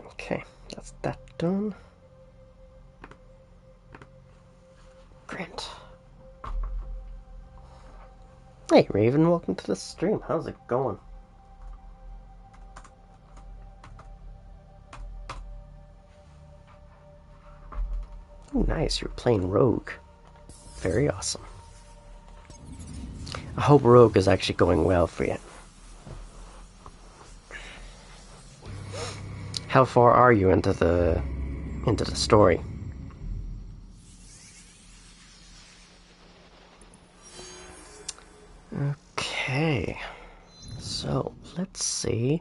Okay, that's that done. Grant. Hey Raven, welcome to the stream. How's it going? Oh, nice, you're playing Rogue. Very awesome. I hope Rogue is actually going well for you. How far are you into the story? Okay. So, let's see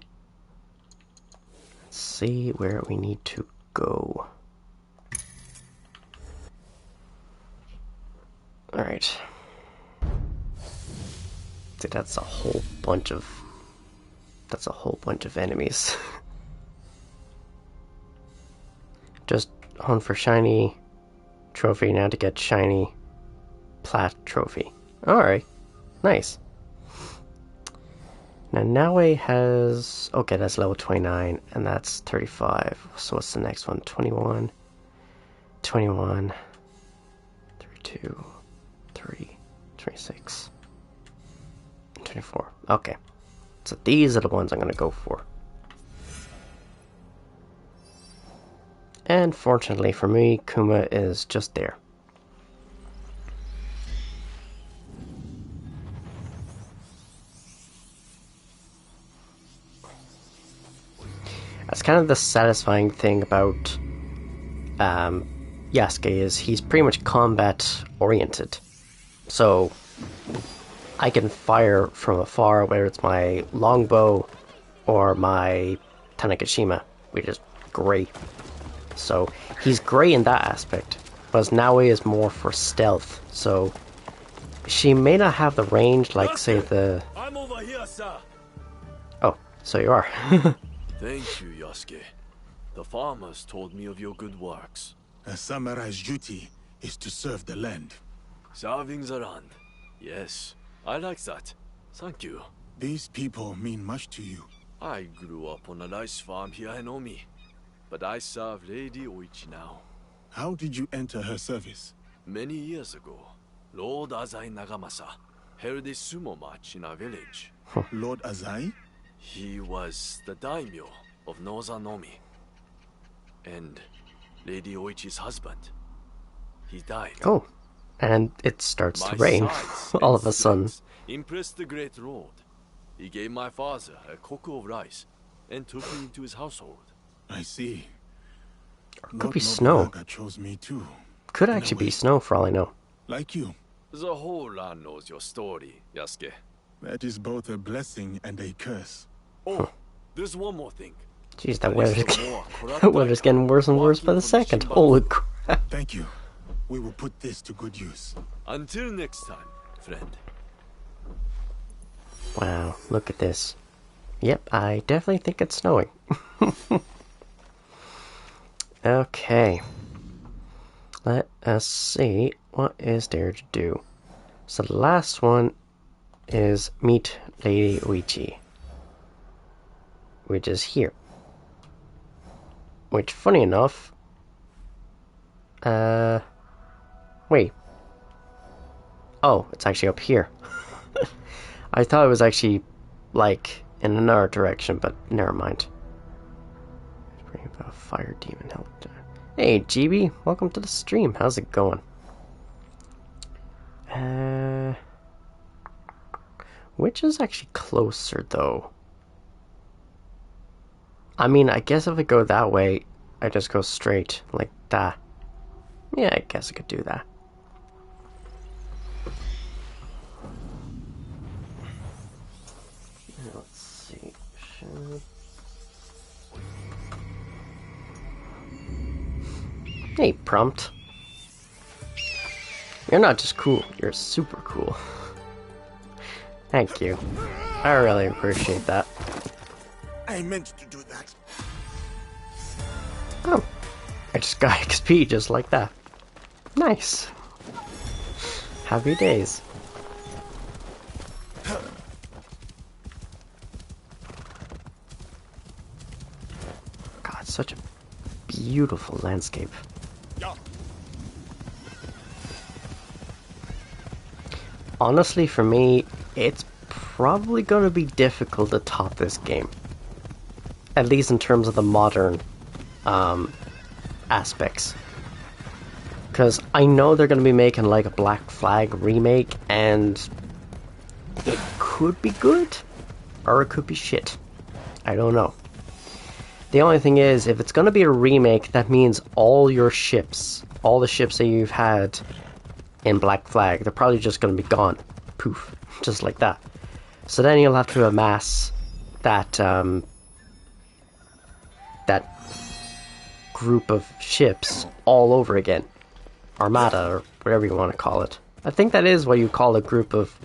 where we need to go. Alright. See, that's a whole bunch of enemies. Just hunt for shiny trophy now to get shiny plat trophy. Alright. Nice. Now Naoe has... okay, that's level 29, and that's 35. So what's the next one? 21, 21, 32, 30, 26, 24. Okay. So these are the ones I'm going to go for. And fortunately for me, Kuma is just there. That's kind of the satisfying thing about Yasuke, is he's pretty much combat oriented. So I can fire from afar, whether it's my longbow or my Tanakashima, which is great. So he's great in that aspect. Whereas Naoe is more for stealth, so she may not have the range like, say, the... I'm over here, sir. Oh, so you are. Thank you, Yasuke. The farmers told me of your good works. A samurai's duty is to serve the land. Serving the land. Yes, I like that. Thank you. These people mean much to you. I grew up on a rice farm here in Omi, but I serve Lady Oichi now. How did you enter her service? Many years ago, Lord Azai Nagamasa held a sumo match in our village. Lord Azai? He was the daimyo of Northern Omi. And Lady Oichi's husband. He died. Oh, and it starts to rain all of a sudden. Impressed the great lord. He gave my father a cocoa of rice and took me into his household. I see. Or it could be snow. Chose me too. Could actually be snow for all I know. Like you. The whole land knows your story, Yasuke. That is both a blessing and a curse. Oh, there's one more thing. Jeez, that weather's getting worse and worse by the second. Holy crap. Thank you. We will put this to good use. Until next time, friend. Wow, look at this. Yep, I definitely think it's snowing. Okay. Let us see what is there to do. So the last one is meet Lady Oichi, which is here. Which, funny enough, wait. Oh, it's actually up here. I thought it was actually, like, in another direction, but never mind. Bring about fire demon help. Hey, GB, welcome to the stream. How's it going? Which is actually closer, though? I mean, I guess if I go that way, I just go straight, like that. Yeah, I guess I could do that. Let's see. Hey, Prompt. You're not just cool, you're super cool. Thank you. I really appreciate that. I meant to do that. Oh, I just got XP just like that. Nice. Happy days. God, Such a beautiful landscape. Honestly, for me, it's probably going to be difficult to top this game. At least in terms of the modern aspects. Because I know they're going to be making like a Black Flag remake, and it could be good, or it could be shit. I don't know. The only thing is, if it's going to be a remake, that means all your ships, all the ships that you've had in Black Flag, they're probably just going to be gone. Poof. Just like that. So then you'll have to amass that, that group of ships all over again. Armada, or whatever you want to call it. I think that is what you call a group of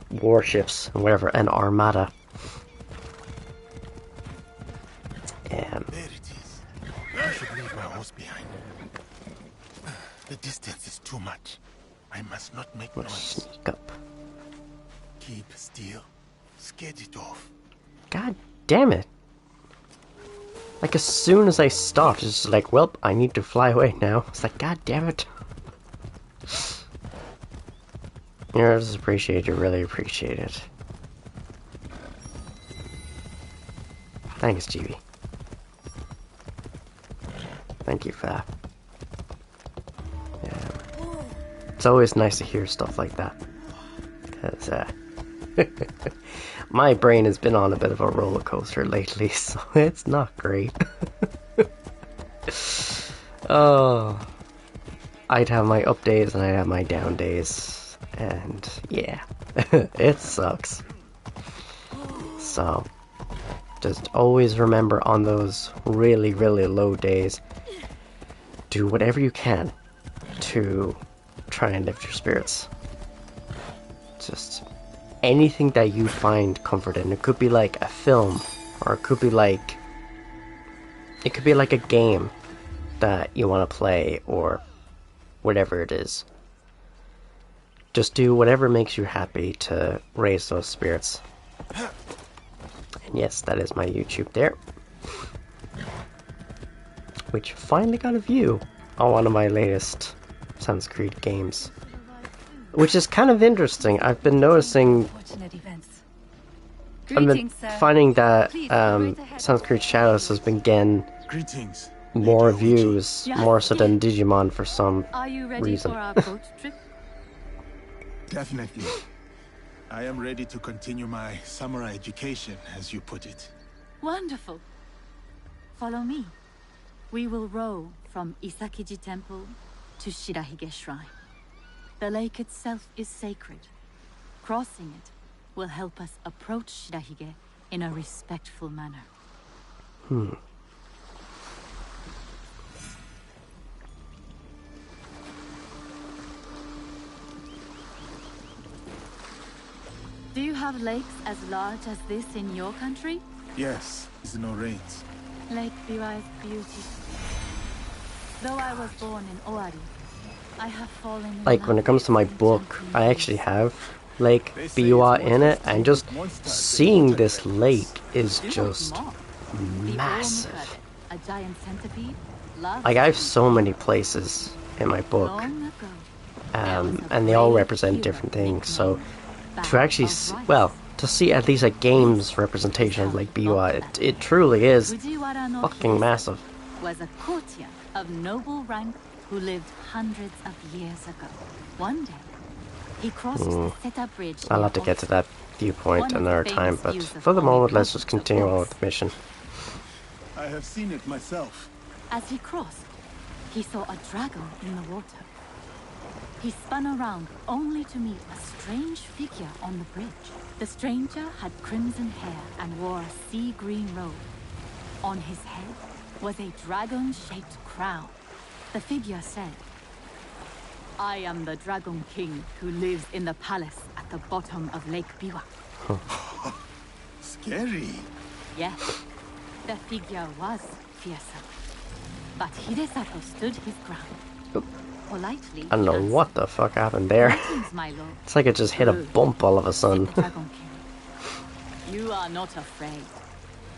warships, and whatever, an armada. There it is. I should leave my horse behind. The distance is too much. I must not make Let's noise. sneak up. Keep still. Skate it off. God damn it. Like, as soon as I stopped, it's just like, well, I need to fly away now. It's like, god damn it. You know, I just appreciate it, really appreciate it. Thanks, GB. Thank you for that. Yeah. It's always nice to hear stuff like that. Because, my brain has been on a bit of a roller coaster lately, so it's not great. Oh, I'd have my up days and I'd have my down days, and yeah, it sucks. So, just always remember on those really, really low days, do whatever you can to try and lift your spirits. Just anything that you find comfort in. It could be like a film, or it could be like a game that you want to play, or whatever it is. Just do whatever makes you happy to raise those spirits. And yes, that is my YouTube there, which finally got a view on one of my latest Assassin's Creed games. Which is kind of interesting. I've been noticing, I've been finding that Assassin's Creed Shadows has been getting Greetings. more views, more so than Digimon for some Are you ready reason. for our boat trip? Definitely. I am ready to continue my samurai education, as you put it. Wonderful. Follow me. We will row from Isakiji Temple to Shirahige Shrine. The lake itself is sacred. Crossing it will help us approach Shirahige in a respectful manner. Do you have lakes as large as this in your country? Yes, there's no rains. Lake Biwa is beautiful. Though I was born in Owari, I have fallen in Like, love when it comes to my with book, enchanting I actually have Lake Biwa in it, and just seeing this lake is just massive. A giant centipede, loves Like, I have to so many places in my book, long ago, and they all represent different things, so to actually, to see at least a game's representation of Lake Biwa, it truly is Fujiwara no fucking Hide massive. was a courtier of noble rank who lived hundreds of years ago. One day, he crossed the Seta Bridge. I'll near have to get to that viewpoint One of the another time, famous but views of for the Holy moment, let's Coast just continue on with supports. the mission. I have seen it myself. As he crossed, he saw a dragon in the water. He spun around only to meet a strange figure on the bridge. The stranger had crimson hair and wore a sea green robe. On his head was a dragon-shaped crown. The figure said, "I am the Dragon King who lives in the palace at the bottom of Lake Biwa." Scary. Yes, the figure was fearsome. But Hidesato stood his ground. Politely, I don't know what the fuck happened there. "Greetings, my lord." It's like it just hit a bump all of a said sudden. the Dragon King. "You are not afraid.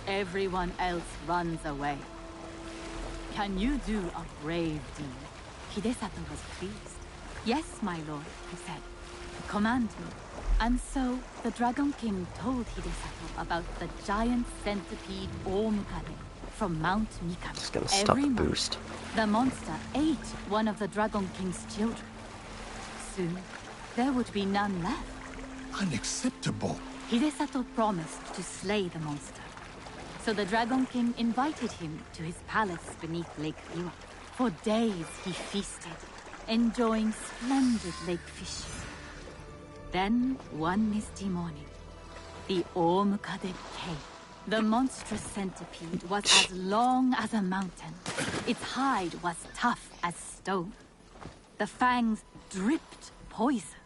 everyone else runs away. Can you do a brave deed? Hidesato was pleased. Yes, my lord, he said. Command me. And so the Dragon King told Hidesato about the giant centipede Omukade from Mount Mikami. Just gonna stop the Every month, boost. the monster ate one of the Dragon King's children. Soon, there would be none left. Unacceptable. Hidesato promised to slay the monster. So the Dragon King invited him to his palace beneath Lake Biwa. For days he feasted, enjoying splendid lake fish. Then, one misty morning, the Omukade came. The monstrous centipede was as long as a mountain. Its hide was tough as stone. The fangs dripped poison.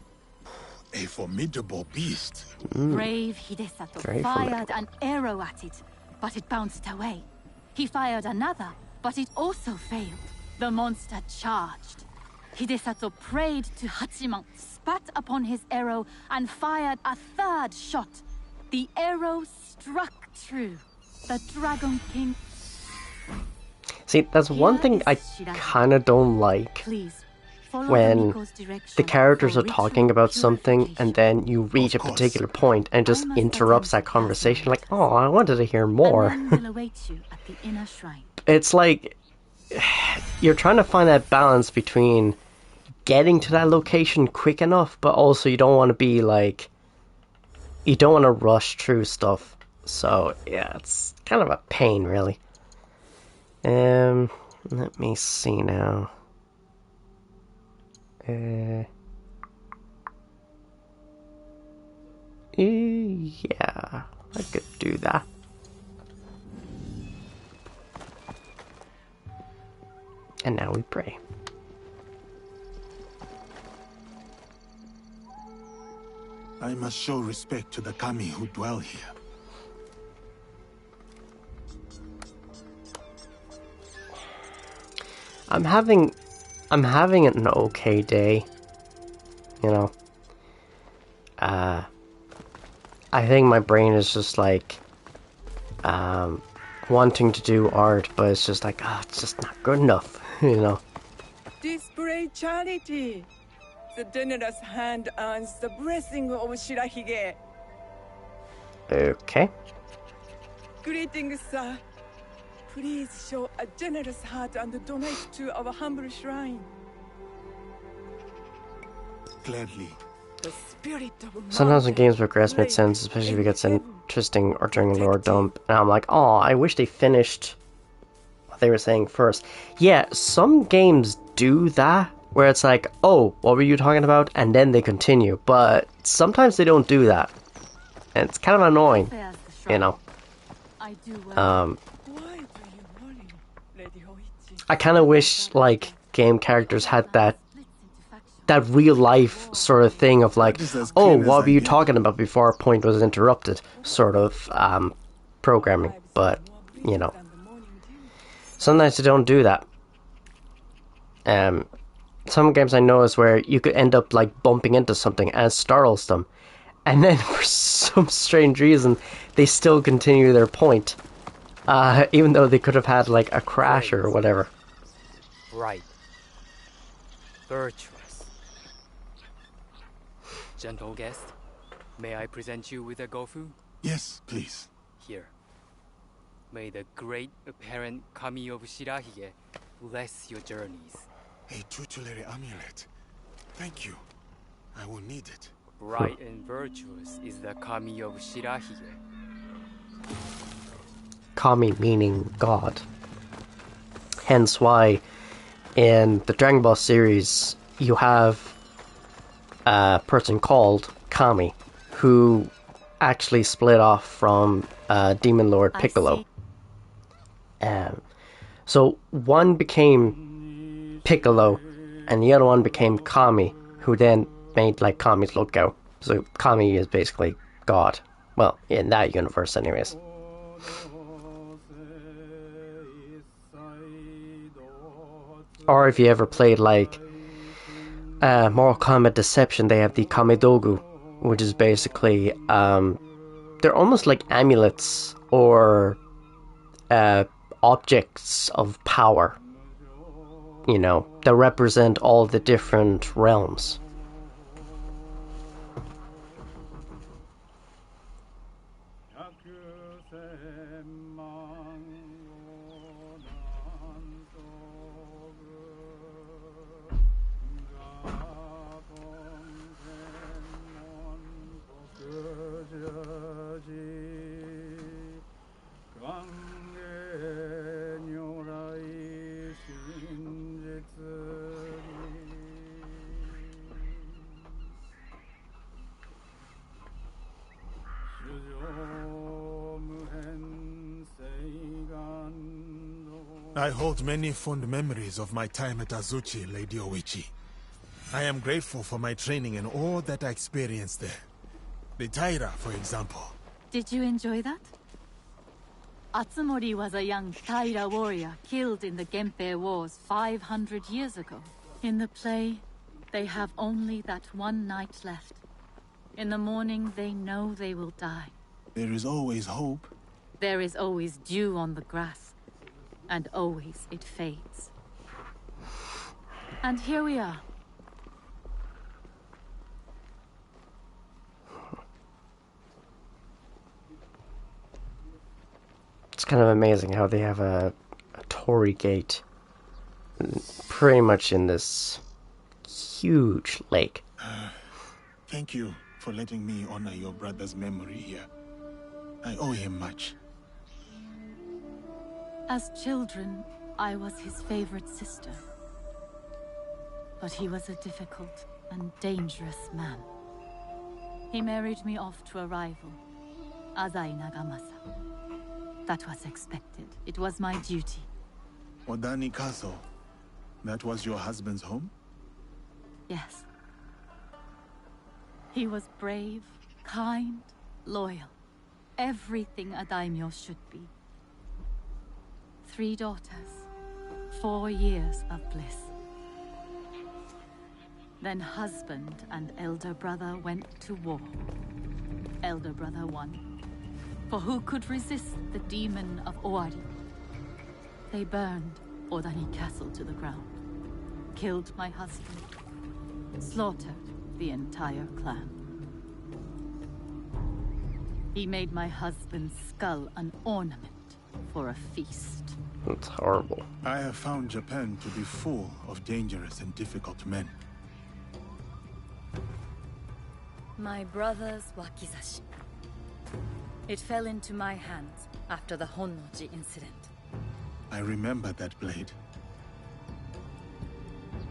A formidable beast. Brave Hidesato Very fired an arrow at it, but it bounced away. He fired another, but it also failed. The monster charged. Hidesato prayed to Hachiman, spat upon his arrow, and fired a third shot. The arrow struck true. The Dragon King... See, that's one thing I kind of don't like. Please, follow When Miko's direction the characters for are talking ritual about something and then you reach a Of course. particular point and just I must interrupts that attempt to pass conversation. the Like, oh, I wanted to hear more. And then will await you at the inner shrine. It's like you're trying to find that balance between getting to that location quick enough, but also you don't want to be like, you don't want to rush through stuff. So yeah, it's kind of a pain, really. Let me see now. Yeah, I could do that. And now we pray. I must show respect to the kami who dwell here. I'm having an okay day. You know. I think my brain is just like wanting to do art, but it's just like, it's just not good enough, you know. Display charity. The generous hand earns the blessing of Shirahige. Okay. Greetings, sir. Please show a generous heart and donate to our humble shrine. Gladly. The spirit of Sometimes when mountain games progress makes reigns sense, especially if in it gets heaven. interesting or during a lore dump. And I'm like, oh, I wish they finished what they were saying first. Yeah, some games do that, where it's like, oh, what were you talking about? And then they continue. But sometimes they don't do that. And it's kind of annoying, There's the shrine. you know. I do well. Why do you worry, Lady Hoichi? I kind of wish, like, game characters had that real life sort of thing of like, That is as oh, clean as what I were you get. talking about before a point was interrupted, sort of programming. But, you know, sometimes they don't do that. Some games I know is where you could end up like bumping into something and it startles them, and then for some strange reason they still continue their point, even though they could have had like a crash or whatever. Bright, virtuous. Gentle guest, may I present you with a gofu? Yes, please. Here. May the great apparent kami of Shirahige bless your journeys. A tutelary amulet. Thank you. I will need it. Bright and virtuous is the kami of Shirahige. Kami meaning God. Hence why in the Dragon Ball series you have a person called Kami who actually split off from Demon Lord I Piccolo. see. So one became Piccolo and the other one became Kami, who then made like Kami's lookout. So Kami is basically God. Well, in that universe anyways. Or if you ever played like Mortal Kombat Deception, they have the Kamidogu, which is basically they're almost like amulets or objects of power, you know, that represent all the different realms. I hold many fond memories of my time at Azuchi, Lady Oichi. I am grateful for my training and all that I experienced there. The Taira, for example. Did you enjoy that? Atsumori was a young Taira warrior killed in the Genpei Wars 500 years ago. In the play, they have only that one night left. In the morning, they know they will die. There is always hope. There is always dew on the grass, and always it fades. And here we are. It's kind of amazing how they have a torii gate pretty much in this huge lake. Thank you for letting me honor your brother's memory here. I owe him much. As children, I was his favorite sister. But he was a difficult and dangerous man. He married me off to a rival, Azai Nagamasa. That was expected. It was my duty. Odani Castle. That was your husband's home? Yes. He was brave, kind, loyal. Everything a daimyo should be. 3 daughters. 4 years of bliss. Then husband and elder brother went to war. Elder brother won. For who could resist the demon of Owari? They burned Odani Castle to the ground. Killed my husband. Slaughtered the entire clan. He made my husband's skull an ornament for a feast. That's horrible. I have found Japan to be full of dangerous and difficult men. My brother's wakizashi. It fell into my hands after the Honnoji incident. I remember that blade.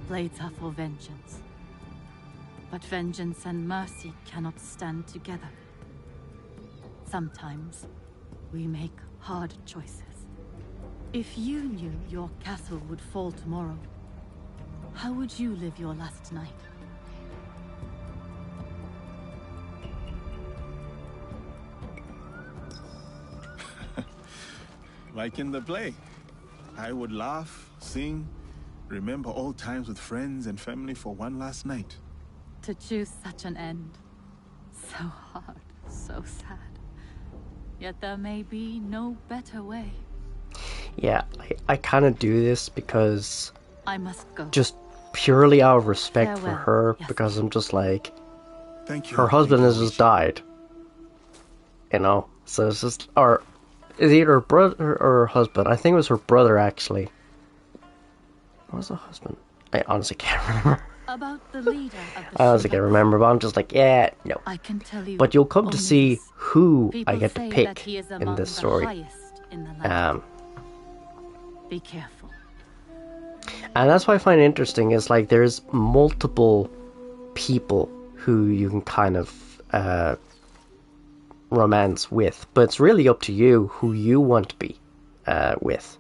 Blades are for vengeance. But vengeance and mercy cannot stand together. Sometimes, we make hard choices. If you knew your castle would fall tomorrow, how would you live your last night? Like in the play. I would laugh, sing, remember old times with friends and family for one last night. To choose such an end. So hard, so sad. Yet there may be no better way. Yeah, I kind of do this because I must go. just purely out of respect for Farewell. her, Yes. because I'm just like, Thank you. her husband has Lady just Oichi. died. You know? So it's just, or is either her brother or her husband. I think it was her brother, actually. What was the husband? I honestly can't remember. About the leader of the I honestly can't Shinbakufu, remember, but I'm just like, yeah, no. I can tell you. But you'll come to only see this. who People I get to say pick that he is in among this the story. highest in the land. Be careful. And that's what I find interesting is like there's multiple people who you can kind of romance with, but it's really up to you who you want to be with.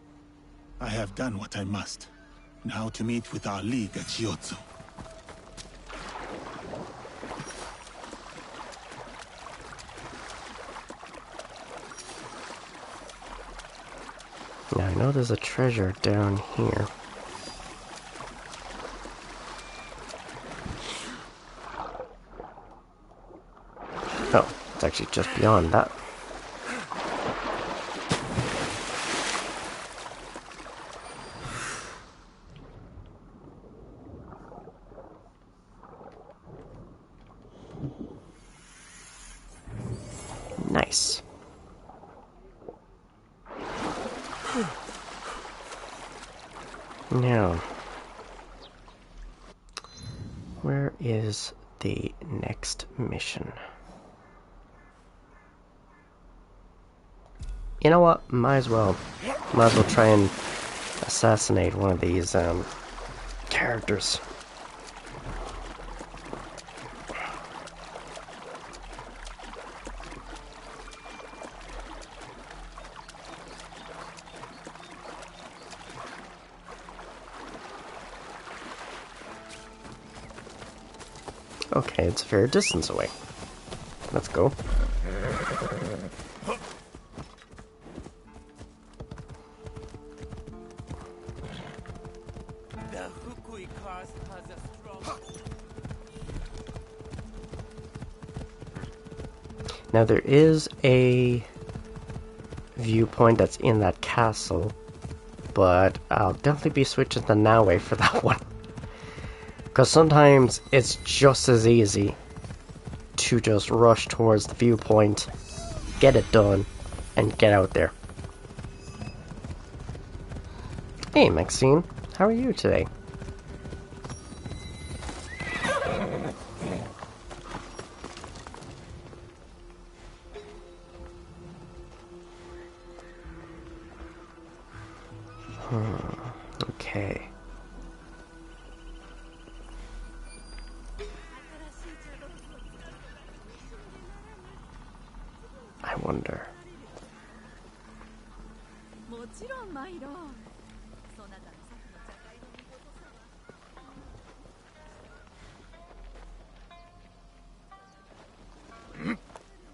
I have done what I must. Now to meet with our league at Shiotsu. Now I know there's a treasure down here. Oh, it's actually just beyond that. Now, where is the next mission? You know what? Might as well try and assassinate one of these characters. Okay, it's a fair distance away. Let's go. Now there is a viewpoint that's in that castle, but I'll definitely be switching to Naoe for that one. Because sometimes it's just as easy to just rush towards the viewpoint, get it done, and get out there. Hey Maxine, how are you today? Okay. I wonder.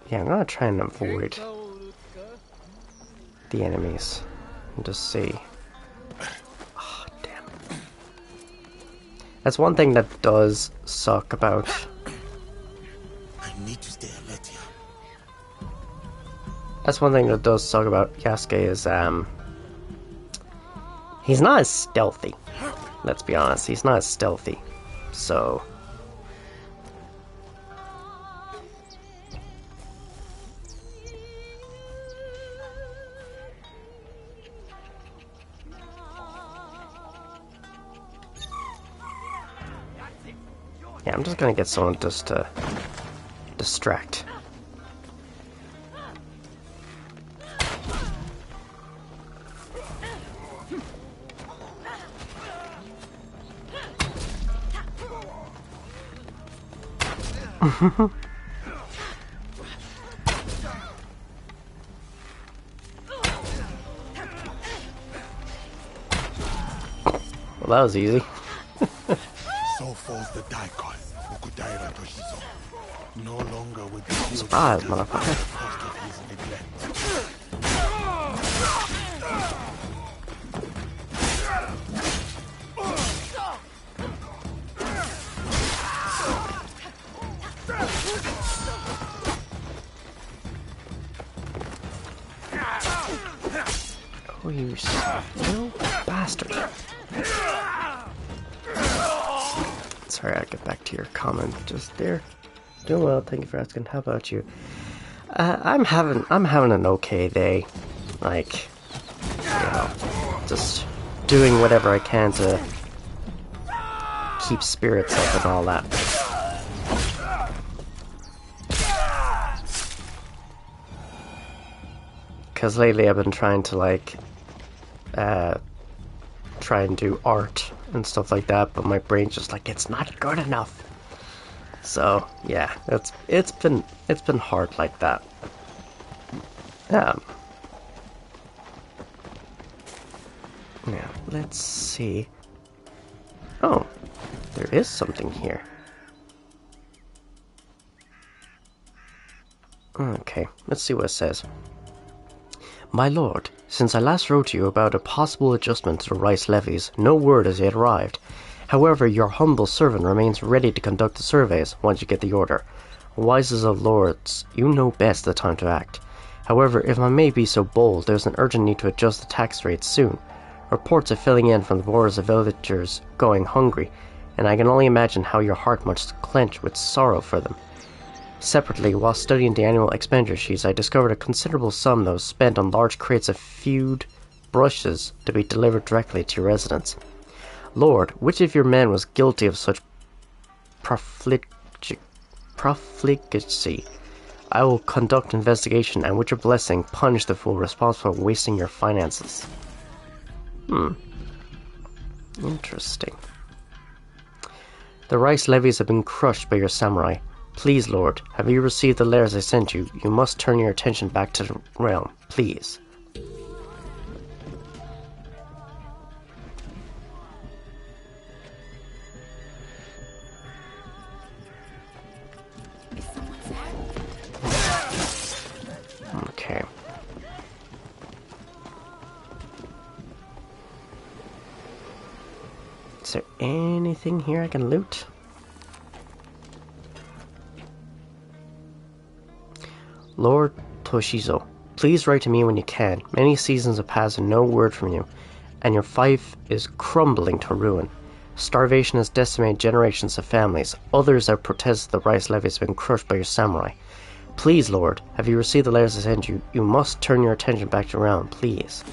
Yeah, I'm gonna try and avoid the enemies and just see. Oh, damn. That's one thing that does suck about. I need to stay alert here. That's one thing that does suck about Yasuke is he's not as stealthy. Let's be honest, he's not as stealthy. So yeah, I'm just gonna get someone just to distract. Well, that was easy. So falls the daikon, Okudaira Toshizo. No longer with the field Surprise, still at the motherfucker. cost of his neglect. Oh, you little bastard. Sorry, I'll get back to your comment just there. Doing well, thank you for asking. How about you? I'm having an okay day. Like, you know, just doing whatever I can to keep spirits up and all that. Because lately I've been trying to like try and do art and stuff like that, but my brain's just like, it's not good enough. So yeah, it's been hard like that. Yeah, let's see. Oh, there is something here. Okay, let's see what it says. My lord, since I last wrote to you about a possible adjustment to the rice levies, no word has yet arrived. However, your humble servant remains ready to conduct the surveys once you get the order. Wisest of lords, you know best the time to act. However, if I may be so bold, there's an urgent need to adjust the tax rates soon. Reports are filling in from the borders of villagers going hungry, and I can only imagine how your heart must clench with sorrow for them. Separately, while studying the annual expenditure sheets, I discovered a considerable sum that was spent on large crates of feued brushes to be delivered directly to your residence. Lord, which of your men was guilty of such profligacy? I will conduct investigation and with your blessing punish the fool responsible for wasting your finances. Interesting. The rice levies have been crushed by your samurai. Please, Lord, have you received the letters I sent you? You must turn your attention back to the realm, please. Okay. Is there anything here I can loot? Lord Toshizo, please write to me when you can. Many seasons have passed and no word from you, and your fief is crumbling to ruin. Starvation has decimated generations of families. Others have protested the rice levies have been crushed by your samurai. Please, Lord, have you received the letters I sent you? You must turn your attention back to realm, please.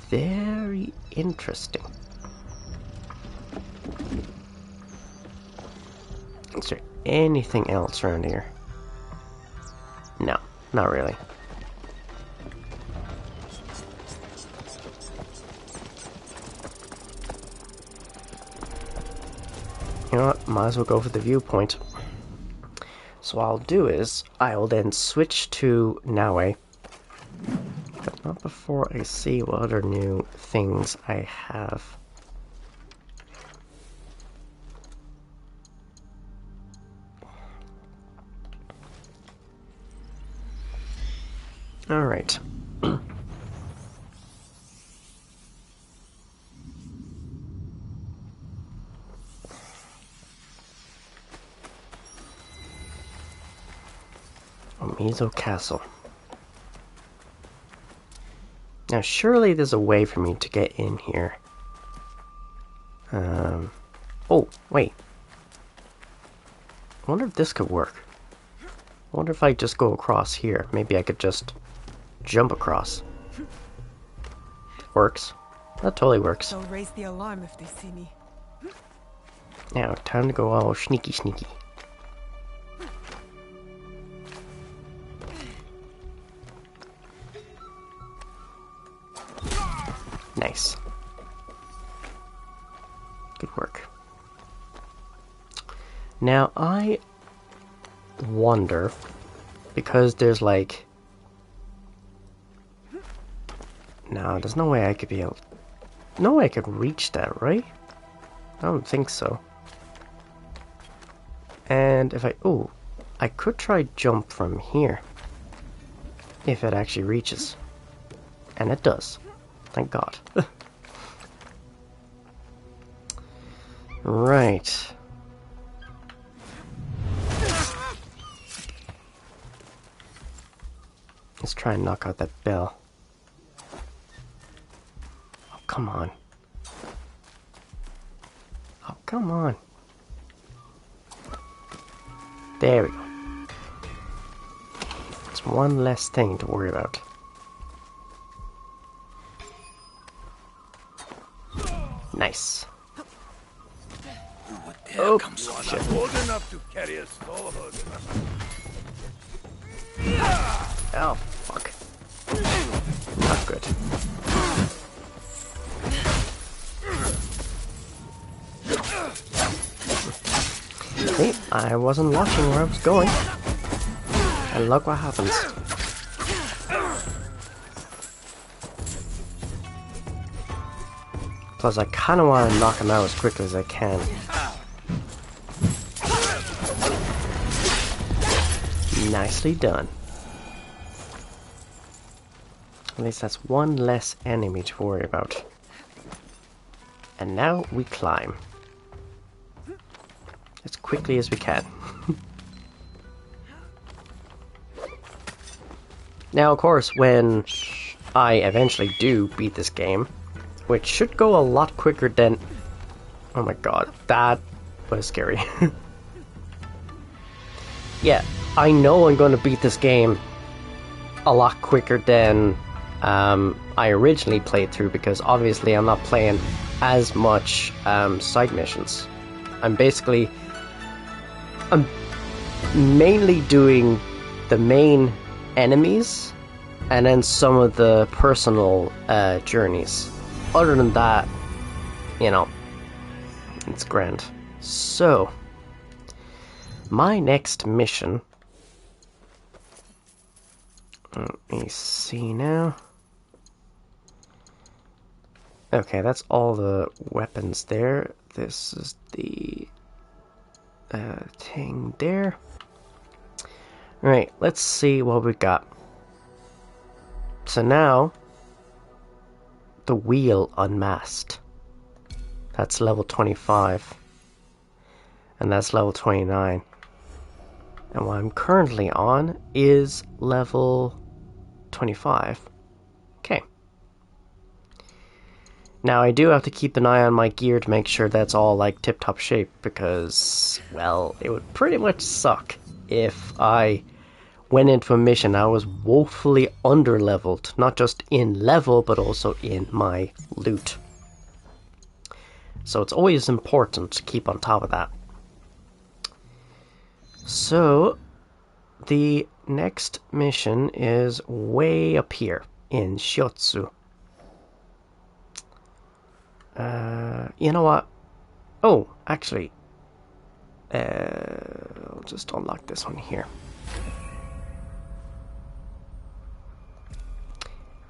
Very interesting. Is there anything else around here? No, not really. You know what? Might as well go for the viewpoint. So what I'll do is, I'll then switch to Naoe. But not before I see what other new things I have. Alright. Mizo Castle. Now surely there's a way for me to get in here. Oh, wait. I wonder if this could work. I wonder if I just go across here. Maybe I could just jump across. Works. That totally works. They'll raise the alarm if they see me. Now, time to go all sneaky sneaky. Nice. Good work. Now, I wonder, because there's like... No, there's no way I could be able... No way I could reach that, right? I don't think so. And if I... Oh, I could try jump from here. If it actually reaches. And it does. Thank God. Right. Let's try and knock out that bell. Oh, come on. Oh, come on. There we go. It's one less thing to worry about. Nice. Oh, shit. Old enough to carry a sword. Oh, fuck. Not good. See, I wasn't watching where I was going. And look what happens. Plus, I kind of want to knock him out as quickly as I can. Nicely done. At least that's one less enemy to worry about. And now we climb. As quickly as we can. Now, of course, when I eventually do beat this game, which should go a lot quicker than... Oh my god, that was scary. Yeah, I know I'm going to beat this game a lot quicker than I originally played through, because obviously I'm not playing as much side missions. I'm mainly doing the main enemies and then some of the personal journeys. Other than that, you know, it's grand. So, my next mission... Let me see now. Okay, that's all the weapons there. This is the thing there. Alright, let's see what we got. So now, the wheel unmasked. That's level 25. And that's level 29. And what I'm currently on is level 25. Okay. Now I do have to keep an eye on my gear to make sure that's all like tip-top shape, because, well, it would pretty much suck if I went into a mission I was woefully under-leveled, not just in level but also in my loot. So it's always important to keep on top of that. So, the next mission is way up here in Shiotsu. You know what? Oh, actually, I'll just unlock this one here.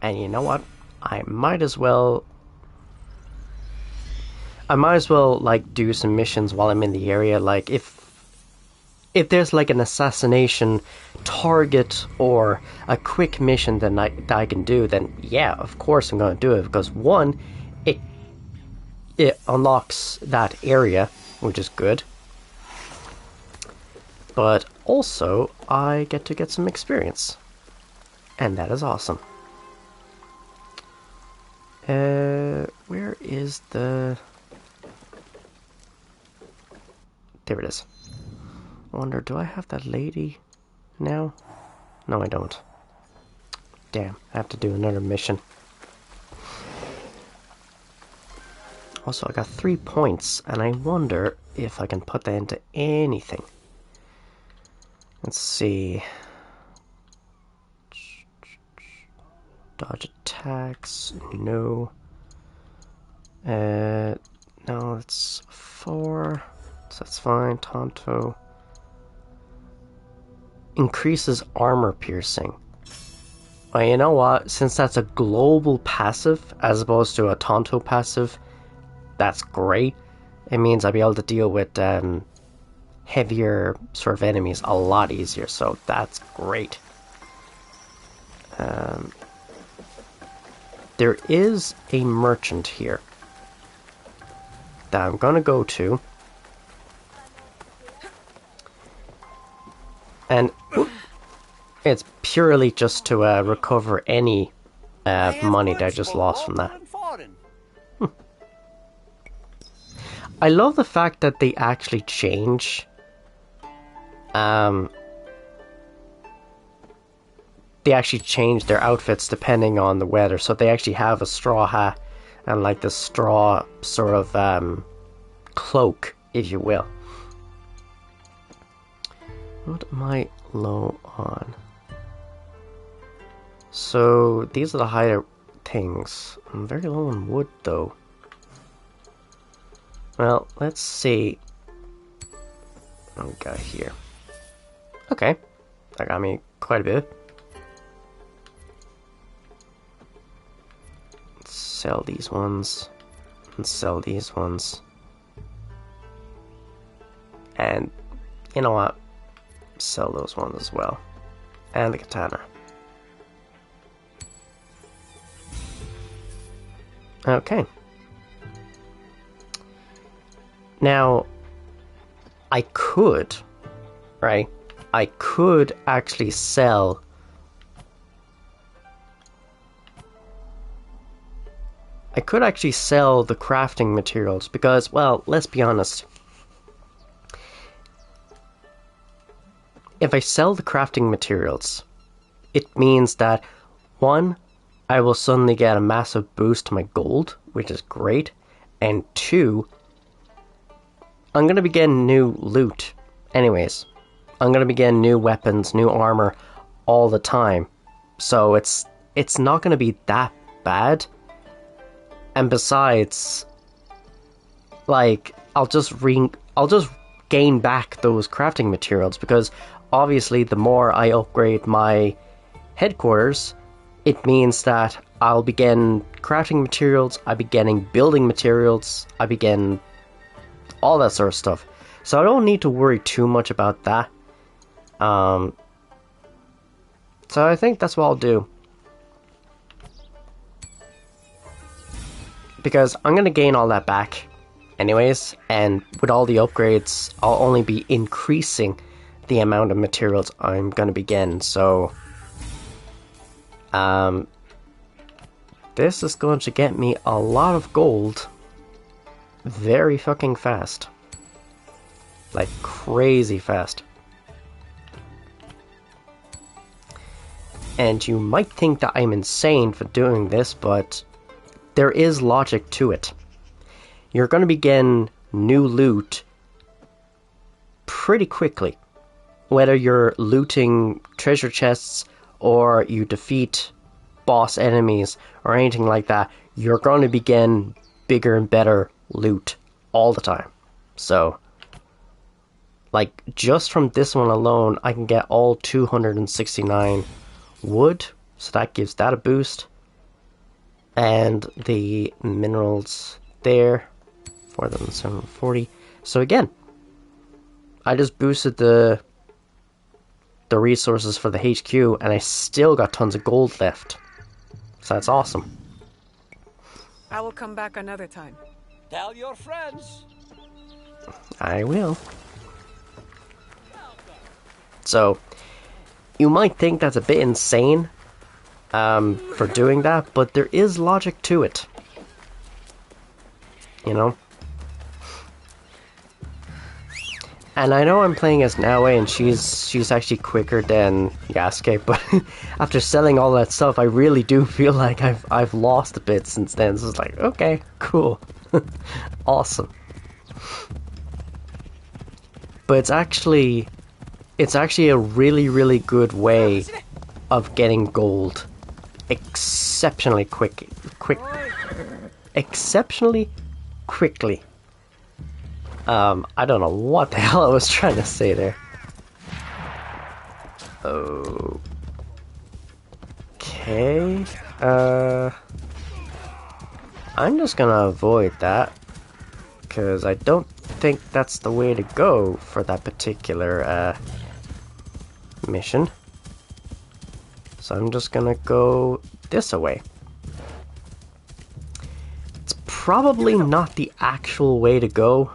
And you know what? I might as well like do some missions while I'm in the area. Like if there's like an assassination target or a quick mission that I can do, then yeah, of course I'm going to do it, because one, it unlocks that area, which is good. But also, I get to get some experience. And that is awesome. Where is the... There it is. I wonder, do I have that lady now? No, I don't. Damn, I have to do another mission. Also, I got 3 points, and I wonder if I can put that into anything. Let's see. Dodge attacks, no. No, that's 4. So that's fine. Tonto. Increases armor piercing. Well, you know what? Since that's a global passive as opposed to a Tonto passive, that's great. It means I'll be able to deal with heavier sort of enemies a lot easier, so that's great. There is a merchant here that I'm gonna go to, and it's purely just to recover any money that I just lost from that. I love the fact that they actually change their outfits depending on the weather. So they actually have a straw hat and like the straw sort of cloak, if you will. What am I low on? So these are the higher things. I'm very low on wood though. Well, let's see what we got here. Okay, that got me quite a bit. Let's sell these ones, and sell these ones. And, you know what? Sell those ones as well. And the katana. Okay. Now, I could, right? I could actually sell the crafting materials because, well, let's be honest. If I sell the crafting materials, it means that, one, I will suddenly get a massive boost to my gold, which is great. And 2, I'm going to be getting new loot. Anyways, I'm going to be getting new weapons, new armor all the time. So it's not going to be that bad. And besides, like, I'll just gain back those crafting materials, because obviously the more I upgrade my headquarters, it means that I'll be getting crafting materials, I'll be getting building materials, I'll be getting all that sort of stuff. So I don't need to worry too much about that. So I think that's what I'll do. Because I'm going to gain all that back anyways, and with all the upgrades, I'll only be increasing the amount of materials I'm going to be getting, so... this is going to get me a lot of gold very fucking fast. Like, crazy fast. And you might think that I'm insane for doing this, but there is logic to it. You're going to be getting new loot pretty quickly. Whether you're looting treasure chests or you defeat boss enemies or anything like that, you're going to be getting bigger and better loot all the time. So, like, just from this one alone, I can get all 269 wood, so that gives that a boost. And the minerals there, 4,740. So again, I just boosted the resources for the HQ, and I still got tons of gold left. So that's awesome. I will come back another time. Tell your friends. I will. So, you might think that's a bit insane for doing that, but there is logic to it. You know? And I know I'm playing as Naoe, and she's actually quicker than Yasuke, but after selling all that stuff, I really do feel like I've lost a bit since then. So it's like, okay, cool. Awesome. But it's actually a really, really good way of getting gold exceptionally exceptionally quickly. I don't know what the hell I was trying to say there. Okay. I'm just gonna avoid that, because I don't think that's the way to go for that particular mission. So I'm just gonna go this way. It's probably not the actual way to go.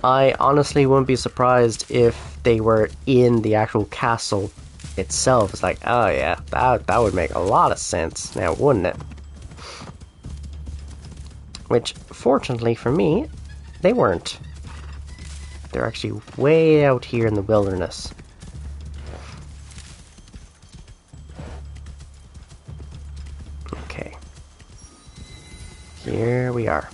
I honestly wouldn't be surprised if they were in the actual castle itself. It's like, oh yeah, that would make a lot of sense now, wouldn't it? Which, fortunately for me, they weren't. They're actually way out here in the wilderness. Okay. Here we are.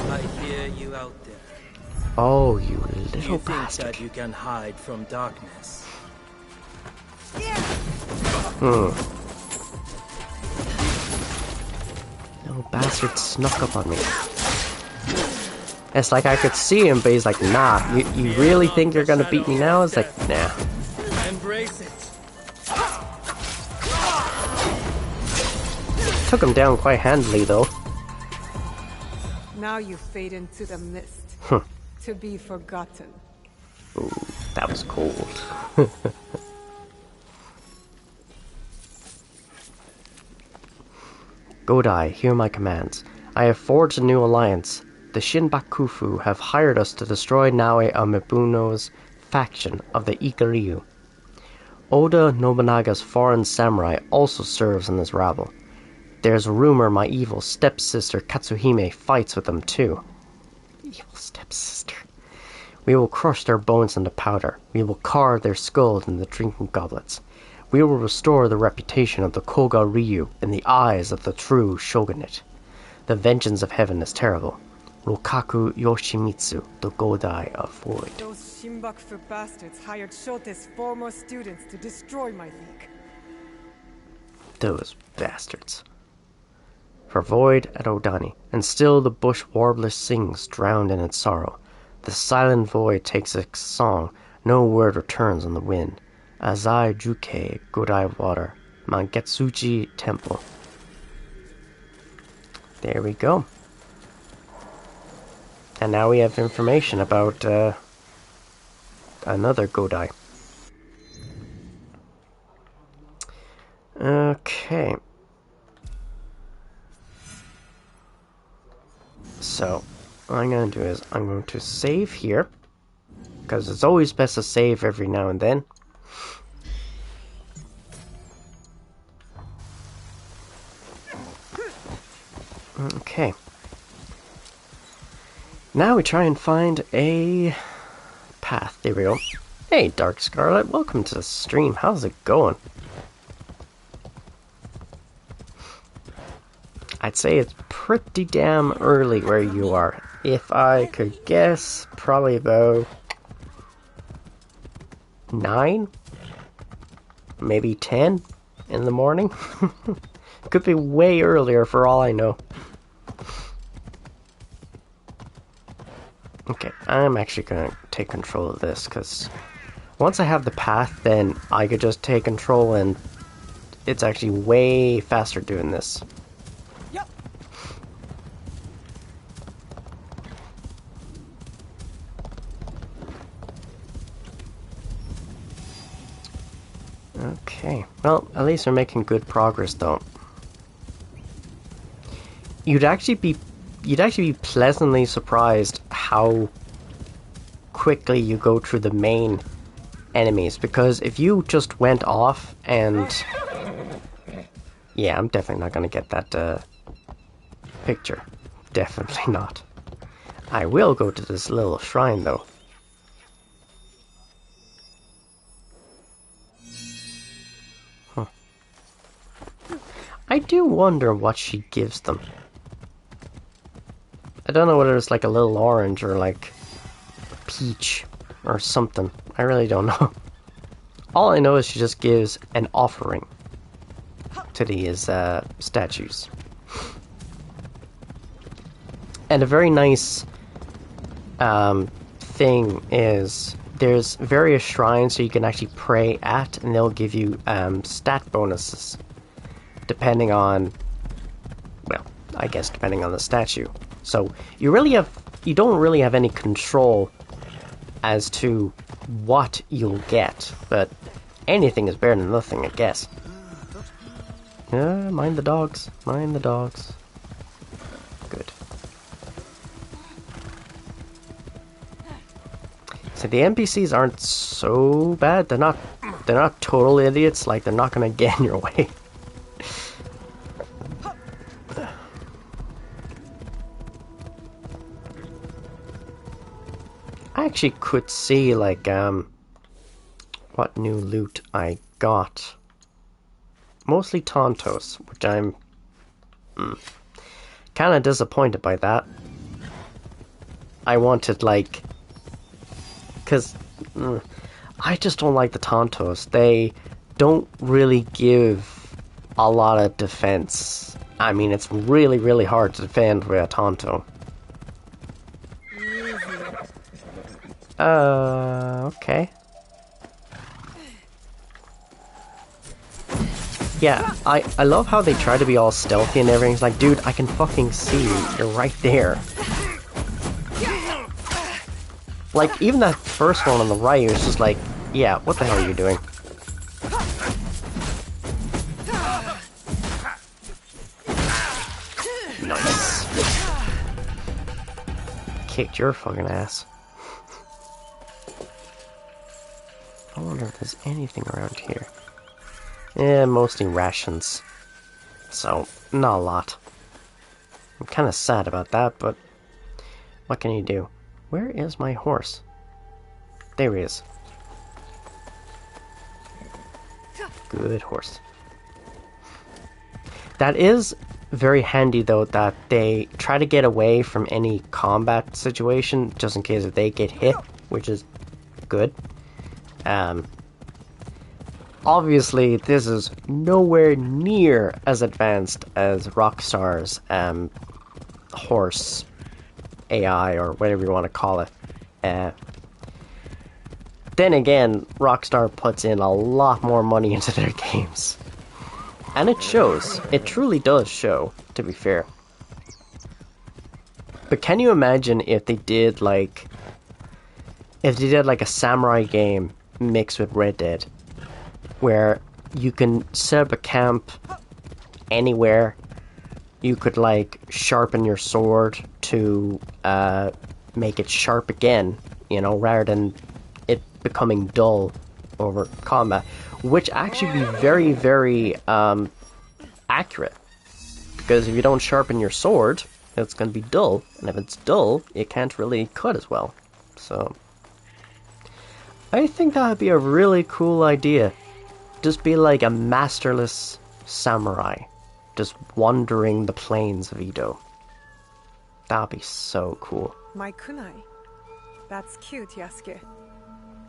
I hear you out there. Oh, you little You think bastard. that you can hide from darkness? Little bastard snuck up on me. It's like I could see him, but he's like, nah, you really think you're gonna beat me now? It's like, nah. Embrace it. Took him down quite handily, though. Now you fade into the mist, to be forgotten. Ooh, that was cold. Godai, hear my commands. I have forged a new alliance. The Shinbakufu have hired us to destroy Naoe Amebuno's faction of the Ikaryu. Oda Nobunaga's foreign samurai also serves in this rabble. There's a rumor my evil stepsister Katsuhime fights with them too. Evil stepsister. We will crush their bones into powder. We will carve their skulls in the drinking goblets. We will restore the reputation of the Koga Ryu in the eyes of the true shogunate. The vengeance of heaven is terrible. Rokaku Yoshimitsu, the Godai of Void. Those Shinbakufu bastards hired Shote's former students to destroy my league. Those bastards. For Void at Odani, and still the bush warbler sings, drowned in its sorrow. The silent void takes its song, no word returns on the wind. Azai Juke, Godai Water, Mangetsuji Temple. There we go. And now we have information about another Godai. Okay. So, what I'm going to do is I'm going to save here, because it's always best to save every now and then. Okay. Now we try and find a path. There we go. Hey, Dark Scarlet, welcome to the stream. How's it going? I'd say it's pretty damn early where you are. If I could guess, probably about 9? Maybe 10 in the morning? Could be way earlier for all I know. Okay, I'm actually going to take control of this, because once I have the path, then I could just take control, and it's actually way faster doing this. Yep. Okay, well, at least we're making good progress, though. You'd actually be pleasantly surprised how quickly you go through the main enemies, because if you just went off and... Yeah, I'm definitely not going to get that picture. Definitely not. I will go to this little shrine, though. Huh. I do wonder what she gives them. I don't know whether it's like a little orange or like peach or something. I really don't know. All I know is she just gives an offering to these statues. And a very nice thing is there's various shrines so you can actually pray at, and they'll give you stat bonuses depending on, well, I guess depending on the statue. So you don't really have any control as to what you'll get, but anything is better than nothing, I guess. Mind the dogs. Mind the dogs. Good. So the NPCs aren't so bad. They're not total idiots. Like, they're not gonna get in your way. I actually could see, like, what new loot I got. Mostly Tontos, which I'm kind of disappointed by that. I wanted, like, because I just don't like the Tontos. They don't really give a lot of defense. I mean, it's really, really hard to defend with a Tonto. Okay. Yeah, I love how they try to be all stealthy and everything. It's like, dude, I can fucking see you. You're right there. Like, even that first one on the right was just like, yeah, what the hell are you doing? Nice. Kicked your fucking ass. wonder if there's anything around here. Yeah, mostly rations. So, not a lot. I'm kind of sad about that, but what can you do? Where is my horse? There he is. Good horse. That is very handy, though, that they try to get away from any combat situation, just in case if they get hit, which is good. Obviously, this is nowhere near as advanced as Rockstar's horse AI, or whatever you want to call it. Then again, Rockstar puts in a lot more money into their games. And it shows. It truly does show, to be fair. But can you imagine if they did like a samurai game mixed with Red Dead, where you can set up a camp anywhere, you could like sharpen your sword to make it sharp again, you know, rather than it becoming dull over combat, which actually be very, very accurate. Because if you don't sharpen your sword, it's going to be dull, and if it's dull, it can't really cut as well. So, I think that would be a really cool idea. Just be like a masterless samurai, just wandering the plains of Edo. That'd be so cool. My kunai. That's cute, Yasuke.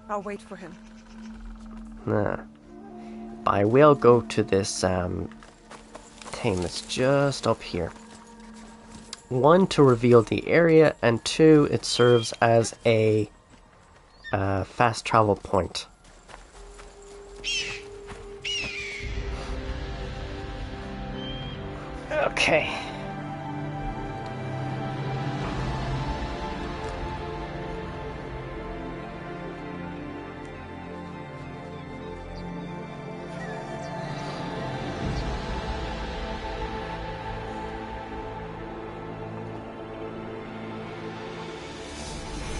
I'll wait for him. Nah. I will go to this thing that's just up here. 1, to reveal the area, and 2, it serves as a fast travel point. Okay.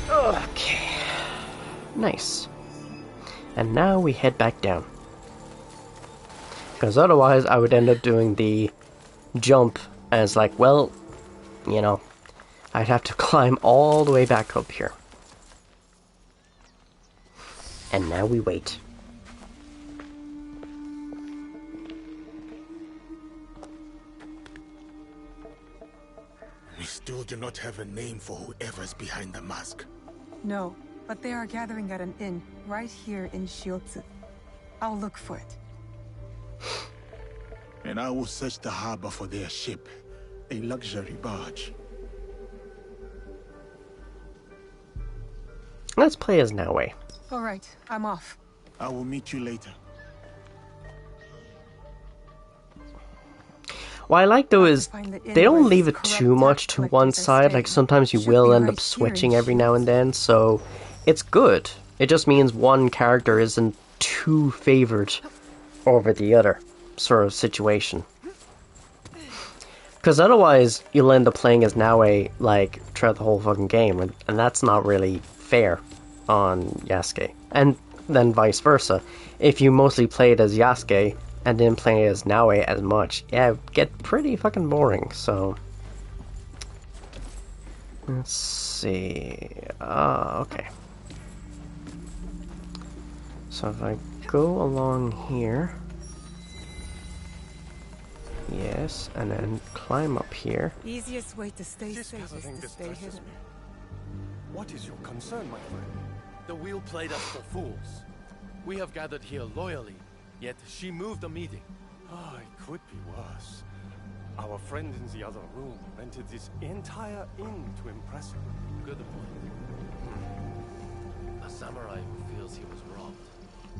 Okay. Nice. And now we head back down. Because otherwise I would end up doing the jump as like, well, you know, I'd have to climb all the way back up here. And now we wait. We still do not have a name for whoever's behind the mask. No, but they are gathering at an inn right here in Shiotsu. I'll look for it. And I will search the harbor for their ship, a luxury barge. Let's play as Naoe. All right, I'm off. I will meet you later. What I like though is they don't leave it too much to one side. Like sometimes you will end up switching every now and then, so it's good. It just means one character isn't too favored over the other sort of situation. Because otherwise you'll end up playing as Naoe like throughout the whole fucking game, and that's not really fair on Yasuke. And then vice versa. If you mostly played as Yasuke and didn't play as Naoe as much, yeah, it would get pretty fucking boring, so... Let's see... okay. So if I go along here... Yes, and then climb up here. Easiest way to stay safe is to stay hidden. What is your concern, my friend? The wheel played us for fools. We have gathered here loyally, yet she moved the meeting. Oh, it could be worse. Our friend in the other room rented this entire inn to impress her. Good point. A samurai who feels he was robbed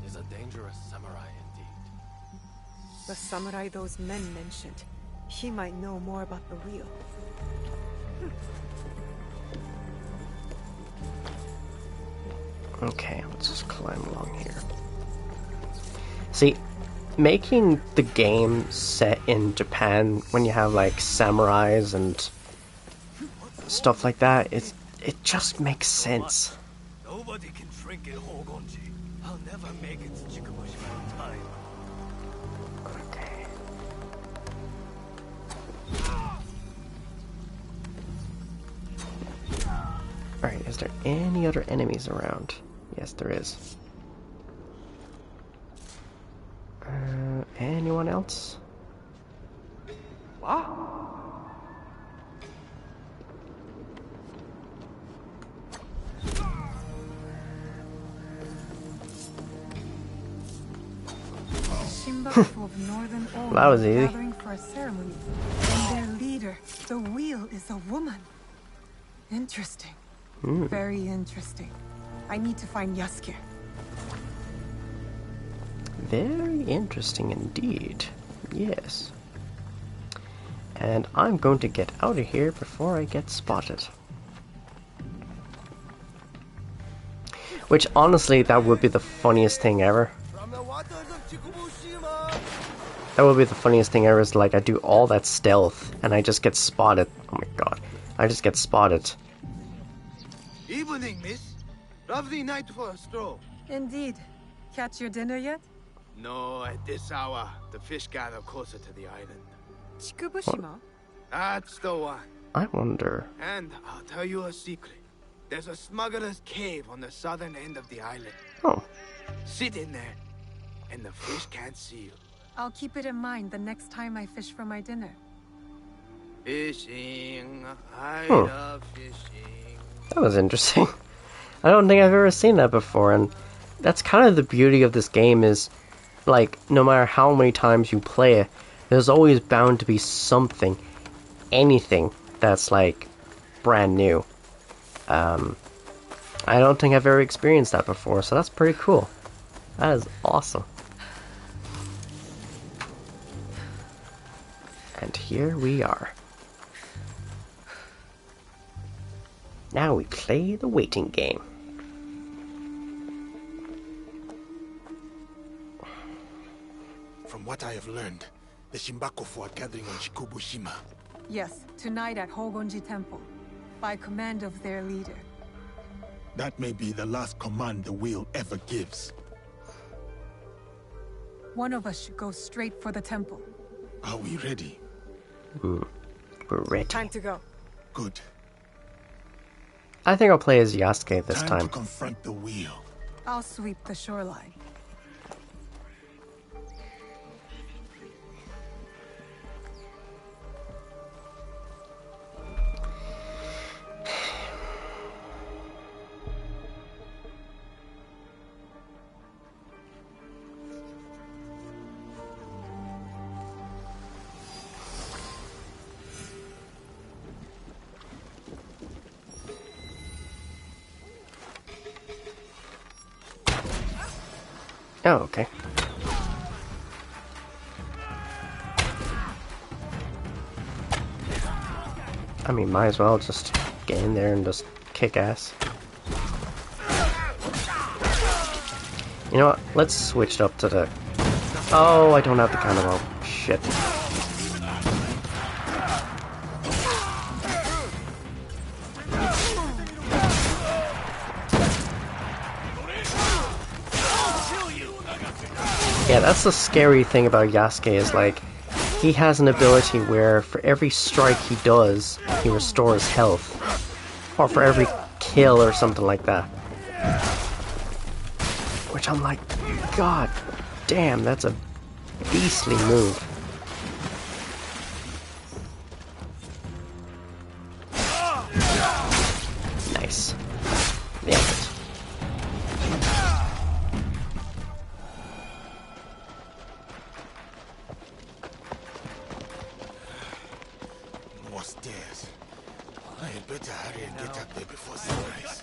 is a dangerous samurai indeed. The samurai those men mentioned. He might know more about the wheel. Okay, let's just climb along here. See, making the game set in Japan when you have like samurais and stuff like that, it just makes sense. Nobody can drink in Hogonji. I'll never make it to Chikubushima in time. Okay. Alright, is there any other enemies around? Yes, there is. Anyone else? Shinbakufu of Northern Ore That was easy. gathering for a ceremony. And their leader, the wheel, is a woman. Interesting. Very interesting. I need to find Yasuke. Very interesting indeed. Yes. And I'm going to get out of here before I get spotted. Which, honestly, that would be the funniest thing ever. From the waters of Chikubushima. That would be the funniest thing ever, is like I do all that stealth and I just get spotted. Oh my god. I just get spotted. Evening, miss. Lovely night for a stroll. Indeed. Catch your dinner yet? No, at this hour, the fish gather closer to the island. Chikubushima? That's the one. I wonder. And I'll tell you a secret. There's a smuggler's cave on the southern end of the island. Oh. Sit in there, and the fish can't see you. I'll keep it in mind the next time I fish for my dinner. Fishing, I Hmm. love fishing. That was interesting. I don't think I've ever seen that before, and that's kind of the beauty of this game is, like, no matter how many times you play it, there's always bound to be something, anything, that's, like, brand new. I don't think I've ever experienced that before, so that's pretty cool. That is awesome. And here we are. Now we play the waiting game. From what I have learned, the Shinbakufu are gathering on Chikubushima. Yes, tonight at Hogonji Temple, by command of their leader. That may be the last command the wheel ever gives. One of us should go straight for the temple. Are we ready? We're ready. Time to go. Good. I think I'll play as Yasuke this Time time. to confront the wheel. I'll sweep the shoreline. Oh, okay. I mean, might as well just get in there and just kick ass. You know what? Let's switch it up to the... Oh, I don't have the kind of... Oh, shit. Yeah, that's the scary thing about Yasuke is, like, he has an ability where for every strike he does, he restores health. Or for every kill or something like that. Which I'm like, god damn, that's a beastly move. Nice. Nailed it. More stairs. I had better hurry and get up there before sunrise.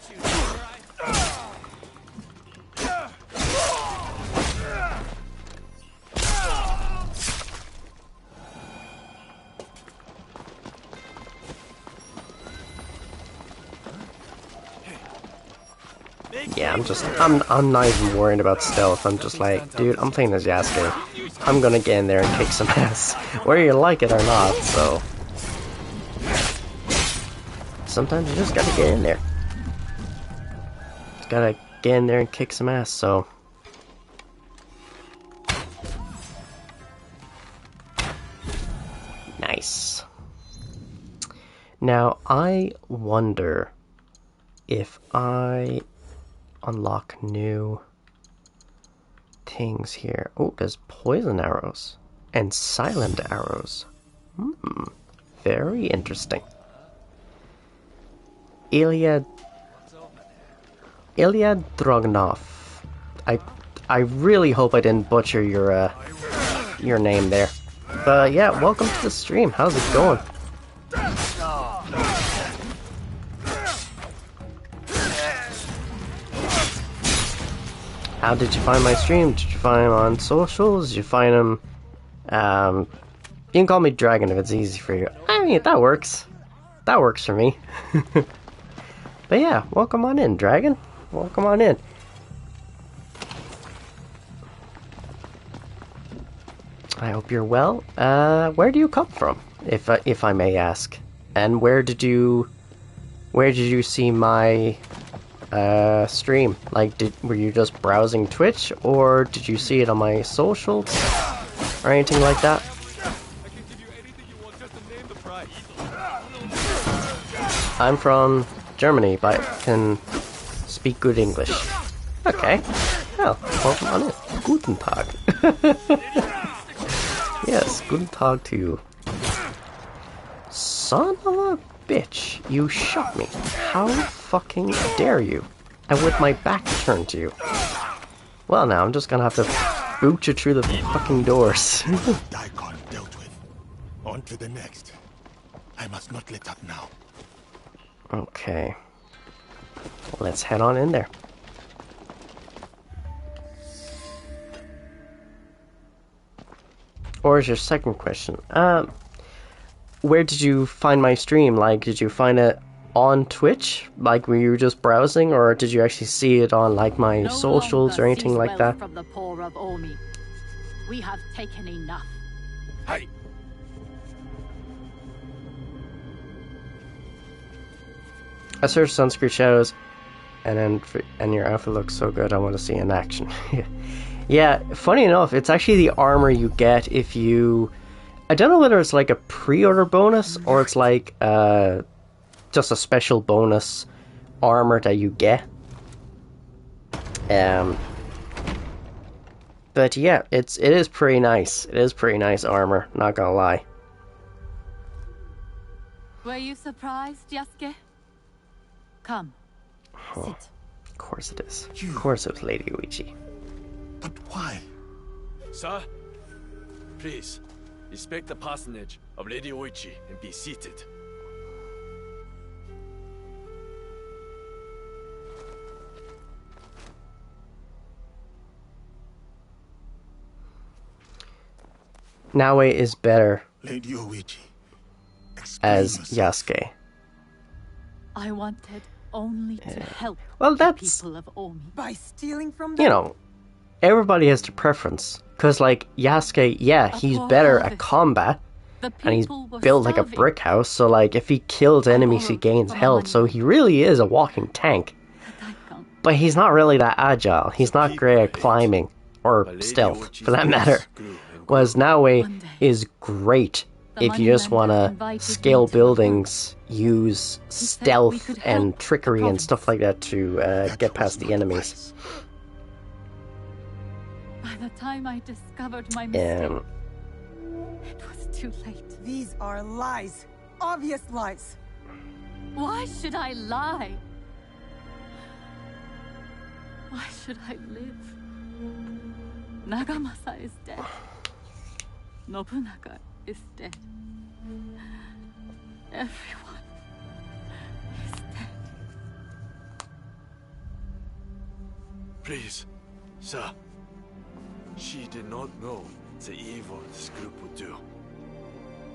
Yeah, I'm not even worried about stealth. I'm just like, dude, I'm playing as Yasuke. I'm gonna get in there and kick some ass, whether you like it or not, so... Sometimes you just gotta get in there. Just gotta get in there and kick some ass, so... Now, I wonder if I unlock new things here. Oh, there's poison arrows and silent arrows. Very interesting. Ilya Dragunov. I really hope I didn't butcher your name there. But yeah, welcome to the stream. How's it going? How did you find my stream? Did you find him on socials? Did you find him? You can call me Dragon if it's easy for you. I mean, that works. That works for me. But yeah, welcome on in, Dragon. Welcome on in. I hope you're well. Where do you come from, if I may ask? And where did you see my stream? Like, were you just browsing Twitch, or did you see it on my socials, or anything like that? I'm from Germany, but I can speak good English. Okay. Well, welcome on in. Guten Tag. Yes, guten Tag to you. Son of a bitch, you shot me. How fucking dare you? And with my back turned to you. Well, now I'm just gonna have to boot you through the fucking doors. Daikon dealt with. On to the next. I must not let up now. Okay. Let's head on in there. Or is your second question? Where did you find my stream? Like, did you find it on Twitch? Like, were you just browsing, or did you actually see it on, like, my socials or anything like that? From the poor of Omi. We have taken enough. Hey! I searched Sunscreen Shadows, and your outfit looks so good, I want to see in action. Yeah, funny enough, it's actually the armor you get if you... I don't know whether it's like a pre-order bonus, or it's like just a special bonus armor that you get. But yeah, it is pretty nice. It is pretty nice armor, not gonna lie. Were you surprised, Yasuke? Come, sit. Of course it is. Of course it was Lady Uichi. But why? Sir, please, respect the parsonage of Lady Oichi and be seated. Naoe is better Lady Oichi. as Yasuke. I wanted only to help Well, the that's... people of Omi. By stealing from them? You know, everybody has their preference. Because, like, Yasuke, yeah, he's better at combat. And he's built like a brick house, so, like, if he kills enemies, he gains health. So he really is a walking tank. But he's not really that agile. He's not great at climbing. Or stealth, for that matter. Whereas Naoe is great if you just want to scale buildings, use stealth and trickery and stuff like that to get past the enemies. By the time I discovered my mistake, it was too late. These are lies. Obvious lies. Why should I lie? Why should I live? Nagamasa is dead. Nobunaga is dead. Everyone is dead. Please, sir. She did not know the evil this group would do.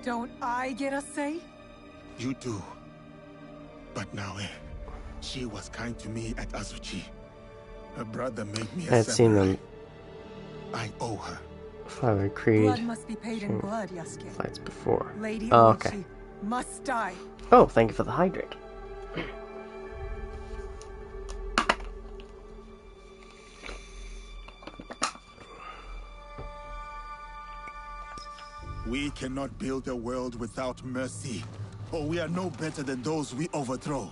Don't I get a say? You do. But Naoe, she was kind to me at Azuchi. Her brother made me a I had seen them. I owe her. Father Creed. Blood must be paid in blood, Yasuke. Fights before. Lady Oh, okay. Uchi must die. Oh, thank you for the hydrate. We cannot build a world without mercy. or we are no better than those we overthrow.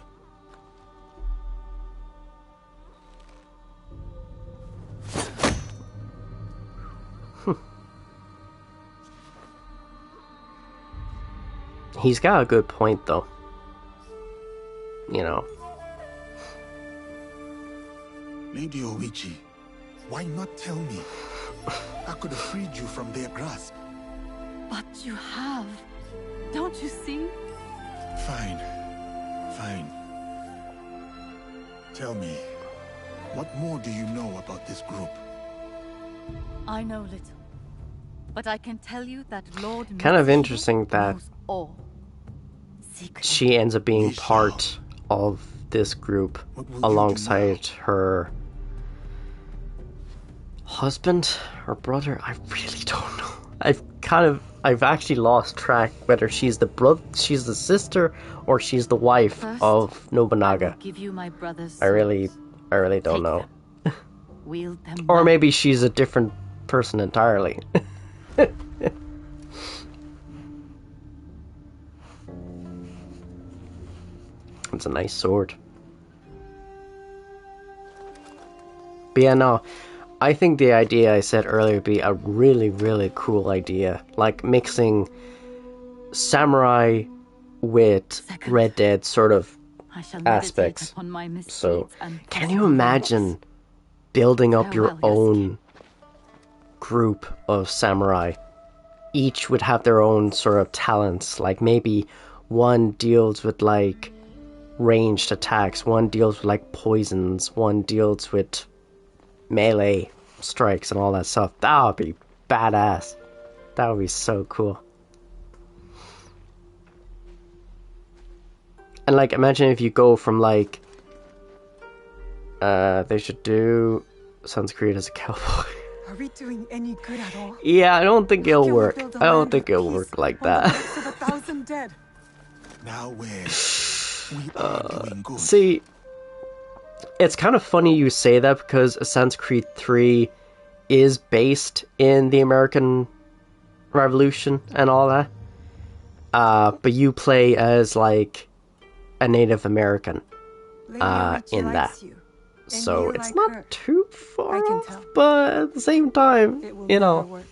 He's got a good point, though. You know. Lady Oichi, why not tell me? I could have freed you from their grasp. But you have. Don't you see? Fine. Fine. Tell me, what more do you know about this group? I know little. But I can tell you that Lord Kind of Mitsuko interesting that knows all. Secrets. she ends up being part of this group alongside her husband or brother. I really don't know. I've actually lost track whether she's the sister or she's the wife of Nobunaga. I will give you my brother's I really don't Take know. them. Wield them Or well. maybe she's a different person entirely. It's a nice sword. But yeah, no, I think the idea I said earlier would be a really, really cool idea. Like mixing samurai with Red Dead sort of I shall meditate aspects. upon my misdeeds So, and can you possible imagine building up your Farewell, own group of samurai? Each would have their own sort of talents. Like maybe one deals with like ranged attacks, one deals with like poisons, one deals with melee strikes and all that stuff. That would be badass. That would be so cool. And like imagine if you go from like they should do Sanskrit as a cowboy. Are we doing any good at all? Yeah, I don't think it'll Can we work. build a I don't land think of it'll peace work like on the that. backs of 1,000 dead? Now where? We are doing good. See, it's kind of funny you say that because Assassin's Creed 3 is based in the American Revolution and all that. But you play as like a Native American Lady Oichi in that. likes you, and So you it's like not her. too far I can off, tell. but at the same time, It will you never know, work.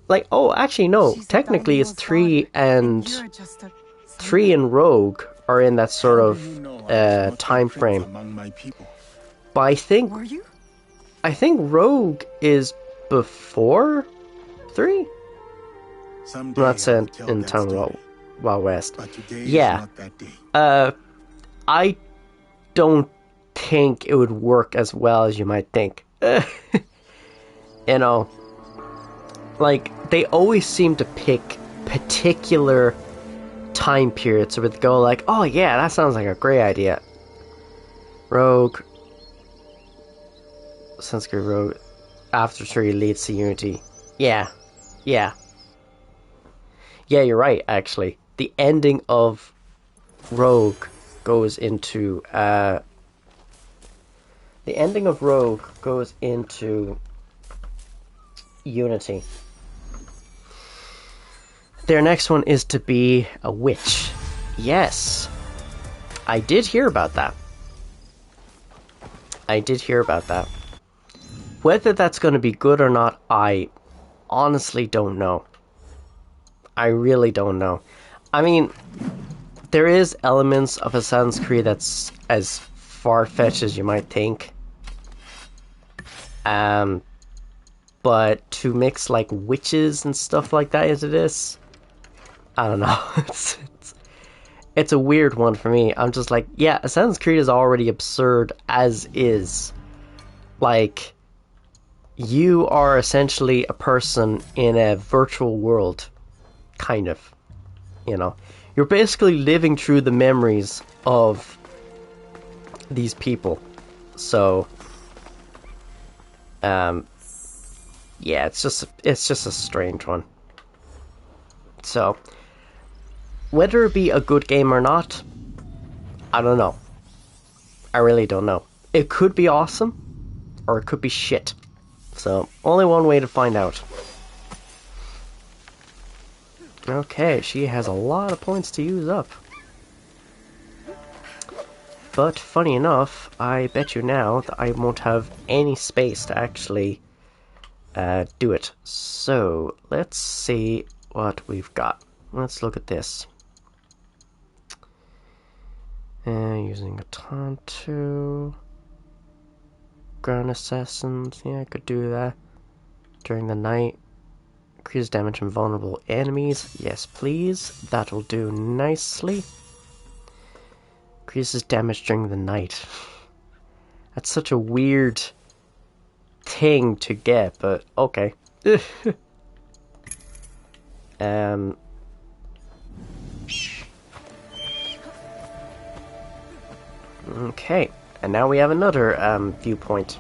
like, oh, actually, no, She's a technically it's daimyo's 3 daughter, and you're just a 3 and Rogue are in that sort How of do you know I was not time a prince frame. among my people? But Were you? I think Rogue is before 3. Someday Well, that's I will in tell that Town story. Wild West. But today Yeah. is not that day. I don't think it would work as well as you might think. You know, like, they always seem to pick particular time periods where they go like, oh yeah, that sounds like a great idea. Rogue. Sanskrit Rogue. After 3 leads to Unity. Yeah. Yeah, you're right, actually. The ending of Rogue goes into Unity. Their next one is to be a witch. Yes. I did hear about that. Whether that's going to be good or not, I honestly don't know. I really don't know. I mean, there is elements of Assassin's Creed that's as far-fetched as you might think. But to mix like witches and stuff like that into this, I don't know. It's a weird one for me. I'm just like, yeah, Assassin's Creed is already absurd as is. Like, you are essentially a person in a virtual world. Kind of. You know, you're basically living through the memories of these people. So, yeah, it's just a strange one. So, whether it be a good game or not, I don't know. I really don't know. It could be awesome, or it could be shit. So, only one way to find out. Okay, she has a lot of points to use up. But funny enough, I bet you now that I won't have any space to actually do it. So let's see what we've got. Let's look at this. Using a Tonto. Ground Assassins. Yeah, I could do that. During the night. Increase damage from vulnerable enemies. Yes, please. That'll do nicely. Increases damage during the night. That's such a weird thing to get, but okay. Okay, and now we have another viewpoint.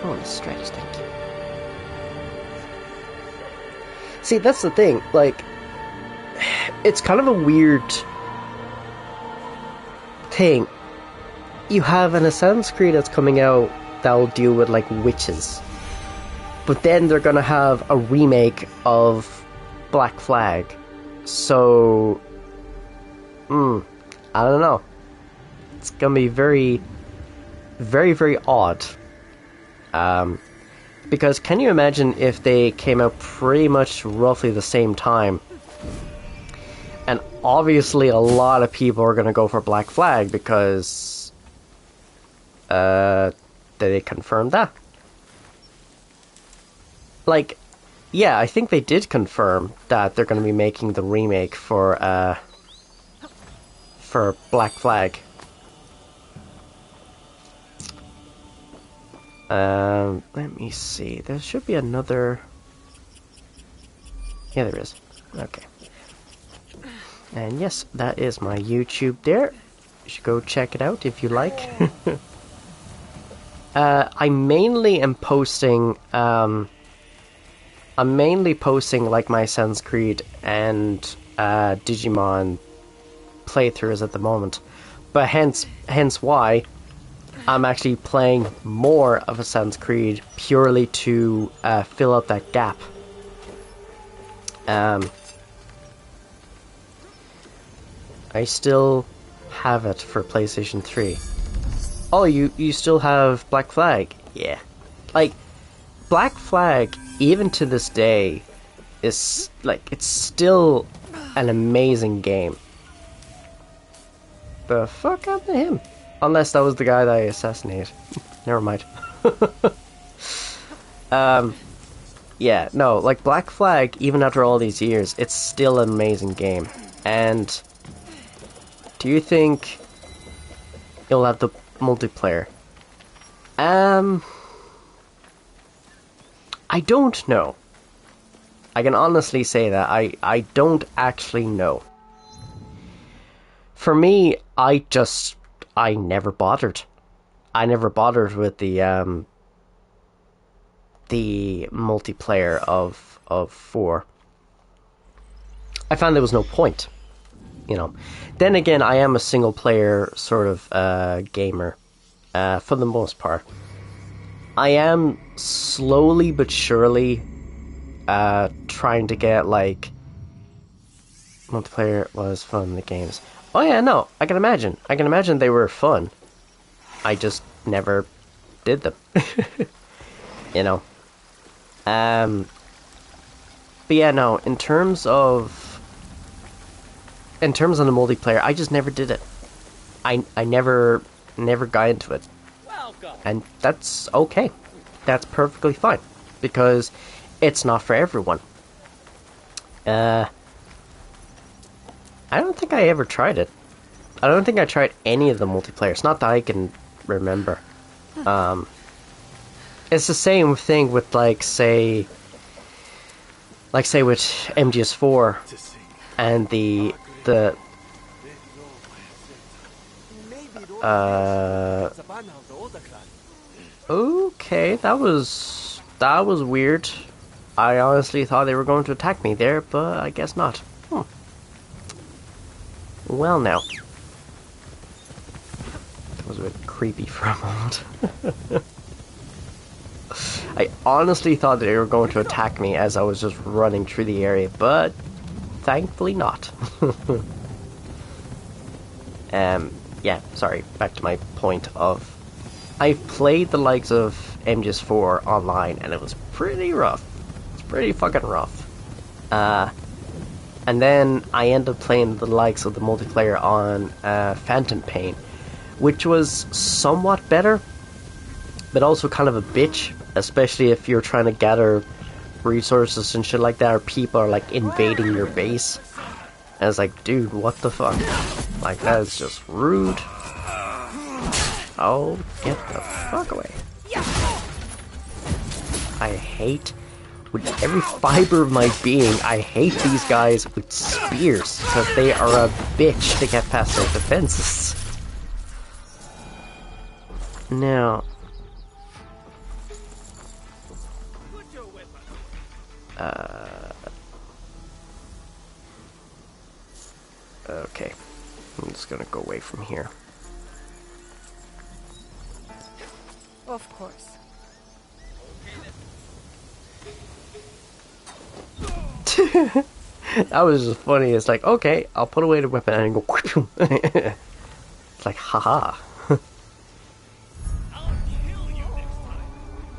Oh, the stretch, thank you. See, that's the thing, like, it's kind of a weird thing. You have an Assassin's Creed that's coming out that'll deal with, like, witches. But then they're gonna have a remake of Black Flag. So, I don't know. It's gonna be very, very, very odd. Because can you imagine if they came out pretty much roughly the same time? And obviously a lot of people are gonna go for Black Flag because did they confirm that? Like, yeah, I think they did confirm that they're going to be making the remake for Black Flag. Let me see. There should be another. Yeah, there is. Okay. And yes, that is my YouTube there. You should go check it out if you like. I mainly am posting. I'm mainly posting like my Assassin's Creed and Digimon playthroughs at the moment, but hence why I'm actually playing more of Assassin's Creed purely to fill out that gap. I still have it for PlayStation 3. Oh, you still have Black Flag? Yeah. Like, Black Flag, even to this day, is, like, it's still an amazing game. The fuck happened to him? Unless that was the guy that I assassinated. Never mind. Yeah, no, like, Black Flag, even after all these years, it's still an amazing game. And do you think you'll have the multiplayer? I don't know. I can honestly say that. I don't actually know. For me, I never bothered. I never bothered with the multiplayer of 4. I found there was no point, you know. Then again, I am a single player sort of gamer, for the most part. I am slowly but surely trying to get, like, multiplayer was fun in the games. Oh yeah, no, I can imagine. I can imagine they were fun. I just never did them. You know. But yeah, no, in terms of the multiplayer, I just never did it. I never got into it. And that's okay. That's perfectly fine. Because it's not for everyone. I don't think I ever tried it. I don't think I tried any of the multiplayers. Not that I can remember. It's the same thing with, like, say with MGS4 and the okay, that was weird. I honestly thought they were going to attack me there, but I guess not. Well, now. That was a bit creepy for a moment. I honestly thought that they were going to attack me as I was just running through the area, but thankfully not. Yeah, sorry, back to my point of... I've played the likes of MGS4 online, and it was pretty rough. It's pretty fucking rough. And then I ended up playing the likes of the multiplayer on Phantom Pain, which was somewhat better, but also kind of a bitch, especially if you're trying to gather resources and shit like that, or people are like invading your base. And it's like, dude, what the fuck? Like, that is just rude. Oh, get the fuck away. I hate, with every fiber of my being, I hate these guys with spears, because they are a bitch to get past their defenses. Now... okay. I'm just gonna go away from here. Of course. That was just funny. It's like, okay, I'll put away the weapon and go. It's like, haha.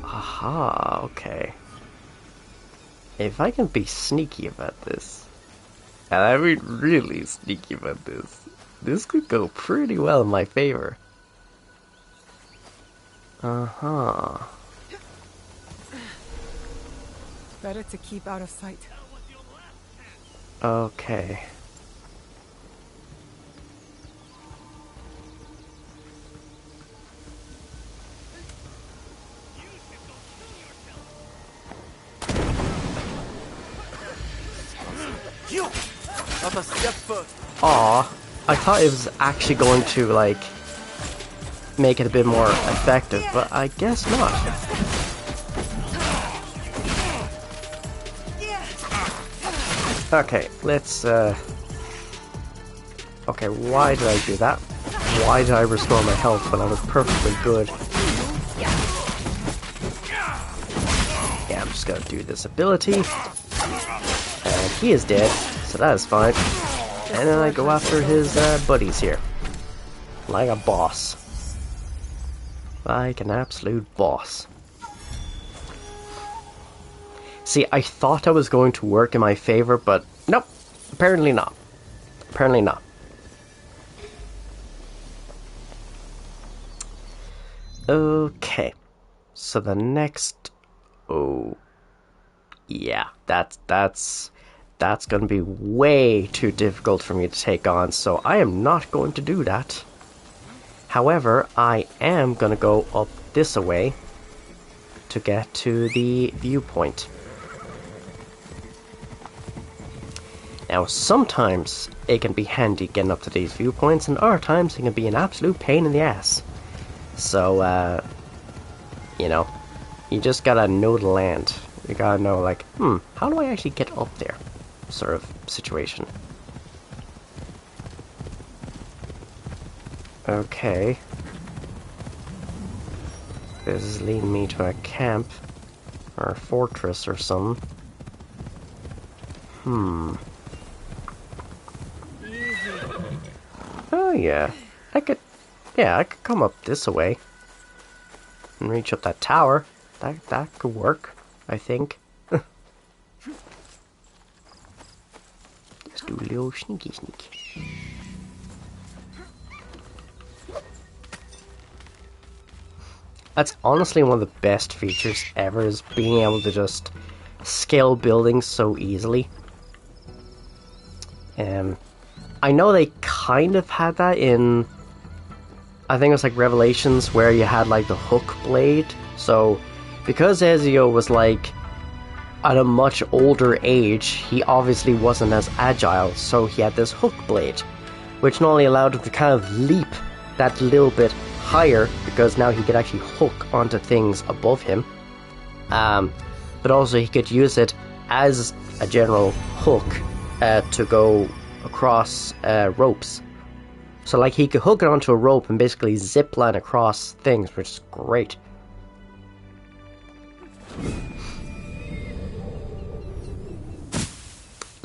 Aha, okay. If I can be sneaky about this, and I mean really sneaky about this could go pretty well in my favor. Uh-huh. Better to keep out of sight. Okay. Aw, I thought it was actually going to, like, make it a bit more effective, but I guess not. Okay, let's, okay, why did I do that? Why did I restore my health when I was perfectly good? Yeah, I'm just gonna do this ability. And he is dead, so that is fine. And then I go after his buddies here. Like a boss. Like an absolute boss. See, I thought that was going to work in my favor, but nope. Apparently not. Apparently not. Okay. So the next... Oh... Yeah, that's gonna be way too difficult for me to take on, so I am not going to do that. However, I am gonna go up this way to get to the viewpoint. Now, sometimes it can be handy getting up to these viewpoints, and other times it can be an absolute pain in the ass. So, you know, you just gotta know the land. You gotta know, like, how do I actually get up there? Sort of situation. Okay. This is leading me to a camp. Or a fortress or something. Oh yeah. I could come up this way. And reach up that tower. That could work, I think. Let's do a little sneaky sneak. That's honestly one of the best features ever, is being able to just scale buildings so easily. I know they kind of had that in, I think it was like Revelations, where you had like the hook blade. So because Ezio was like at a much older age, he obviously wasn't as agile, so he had this hook blade, which not only allowed him to kind of leap that little bit higher, because now he could actually hook onto things above him, but also he could use it as a general hook to go across ropes. So like he could hook it onto a rope and basically zip line across things, which is great.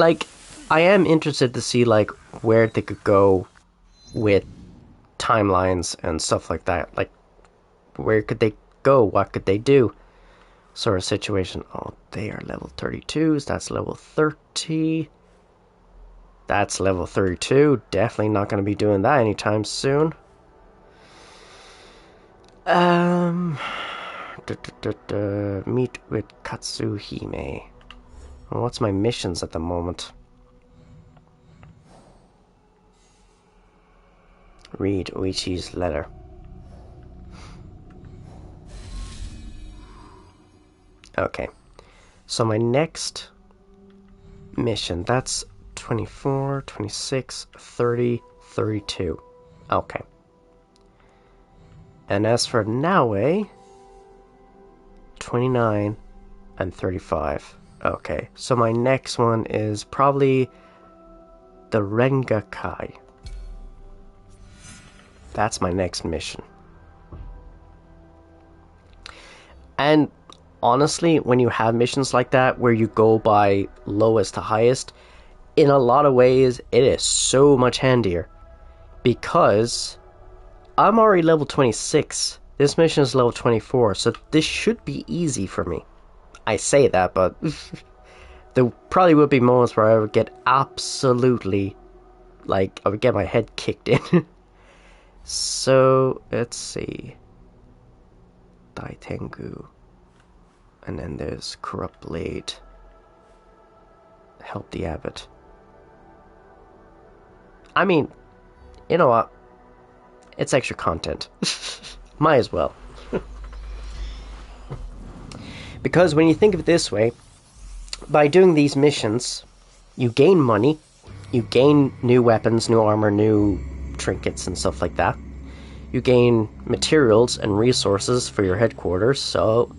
like, I am interested to see, like, where they could go with timelines and stuff like that. Like, where could they go? What could they do? Sort of situation. Oh, they are level 32s. That's level 30. That's level 32. Definitely not going to be doing that anytime soon. Meet with Katsuhime. Well, what's my missions at the moment? Read Oichi's letter. Okay. So my next mission, that's 24, 26, 30, 32. Okay. And as for Naoe, 29 and 35. Okay, so my next one is probably the Rengakai. That's my next mission. And honestly, when you have missions like that, where you go by lowest to highest, in a lot of ways, it is so much handier. Because I'm already level 26. This mission is level 24, so this should be easy for me. I say that, but there probably would be moments where I would get absolutely, like, I would get my head kicked in. So, let's see. Daitengu. And then there's Corrupt Blade. Help the Abbot. I mean, you know what? It's extra content. Might as well. Because when you think of it this way, by doing these missions, you gain money, you gain new weapons, new armor, new trinkets and stuff like that. You gain materials and resources for your headquarters, so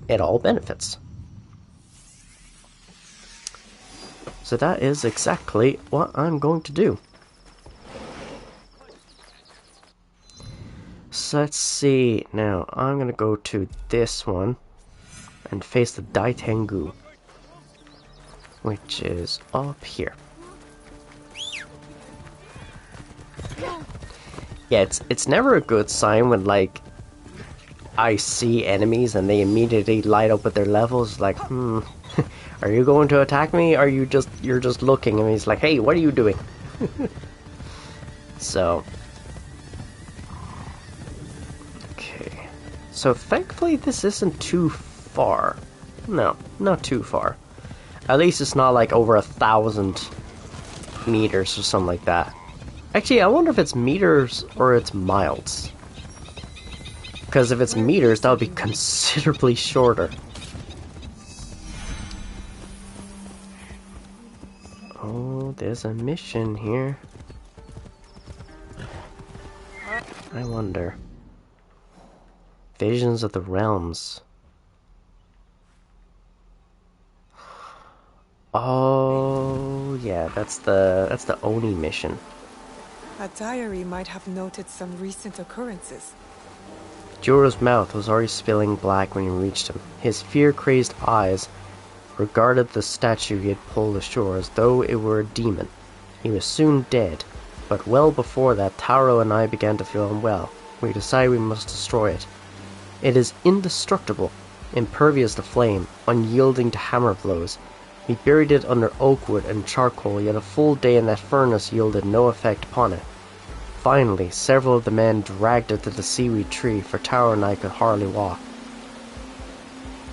it all benefits. So that is exactly what I'm going to do. So let's see. Now, I'm going to go to this one and face the Daitengu, which is up here. Yeah, it's never a good sign when, like, I see enemies and they immediately light up with their levels. Like, are you going to attack me? Or you're just looking? And he's like, hey, what are you doing? So, okay. So thankfully, this isn't too far. No, not too far. At least it's not like over 1,000 meters or something like that. Actually, I wonder if it's meters or it's miles. Because if it's meters, that would be considerably shorter. Oh, there's a mission here. I wonder. Visions of the Realms. Oh, yeah, that's the Oni mission. A diary might have noted some recent occurrences. Juro's mouth was already spilling black when he reached him. His fear-crazed eyes regarded the statue he had pulled ashore as though it were a demon. He was soon dead, but well before that, Taro and I began to feel unwell. We decided we must destroy it. It is indestructible, impervious to flame, unyielding to hammer blows. We buried it under oak wood and charcoal, yet a full day in that furnace yielded no effect upon it. Finally, several of the men dragged it to the seaweed tree, for Taro and I could hardly walk.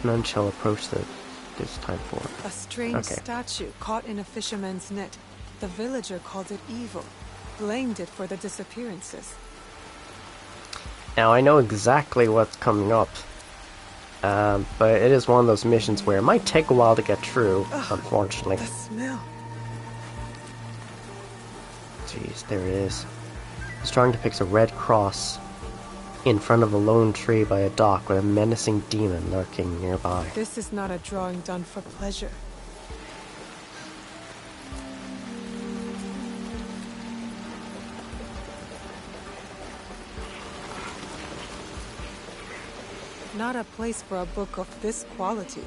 None shall approach this time forward. A strange statue caught in a fisherman's net. The villager called it evil, blamed it for the disappearances. Now, I know exactly what's coming up. But it is one of those missions where it might take a while to get through, unfortunately. The smell. Jeez, there it is. He's trying to fix a red cross in front of a lone tree by a dock with a menacing demon lurking nearby. This is not a drawing done for pleasure. Not a place for a book of this quality.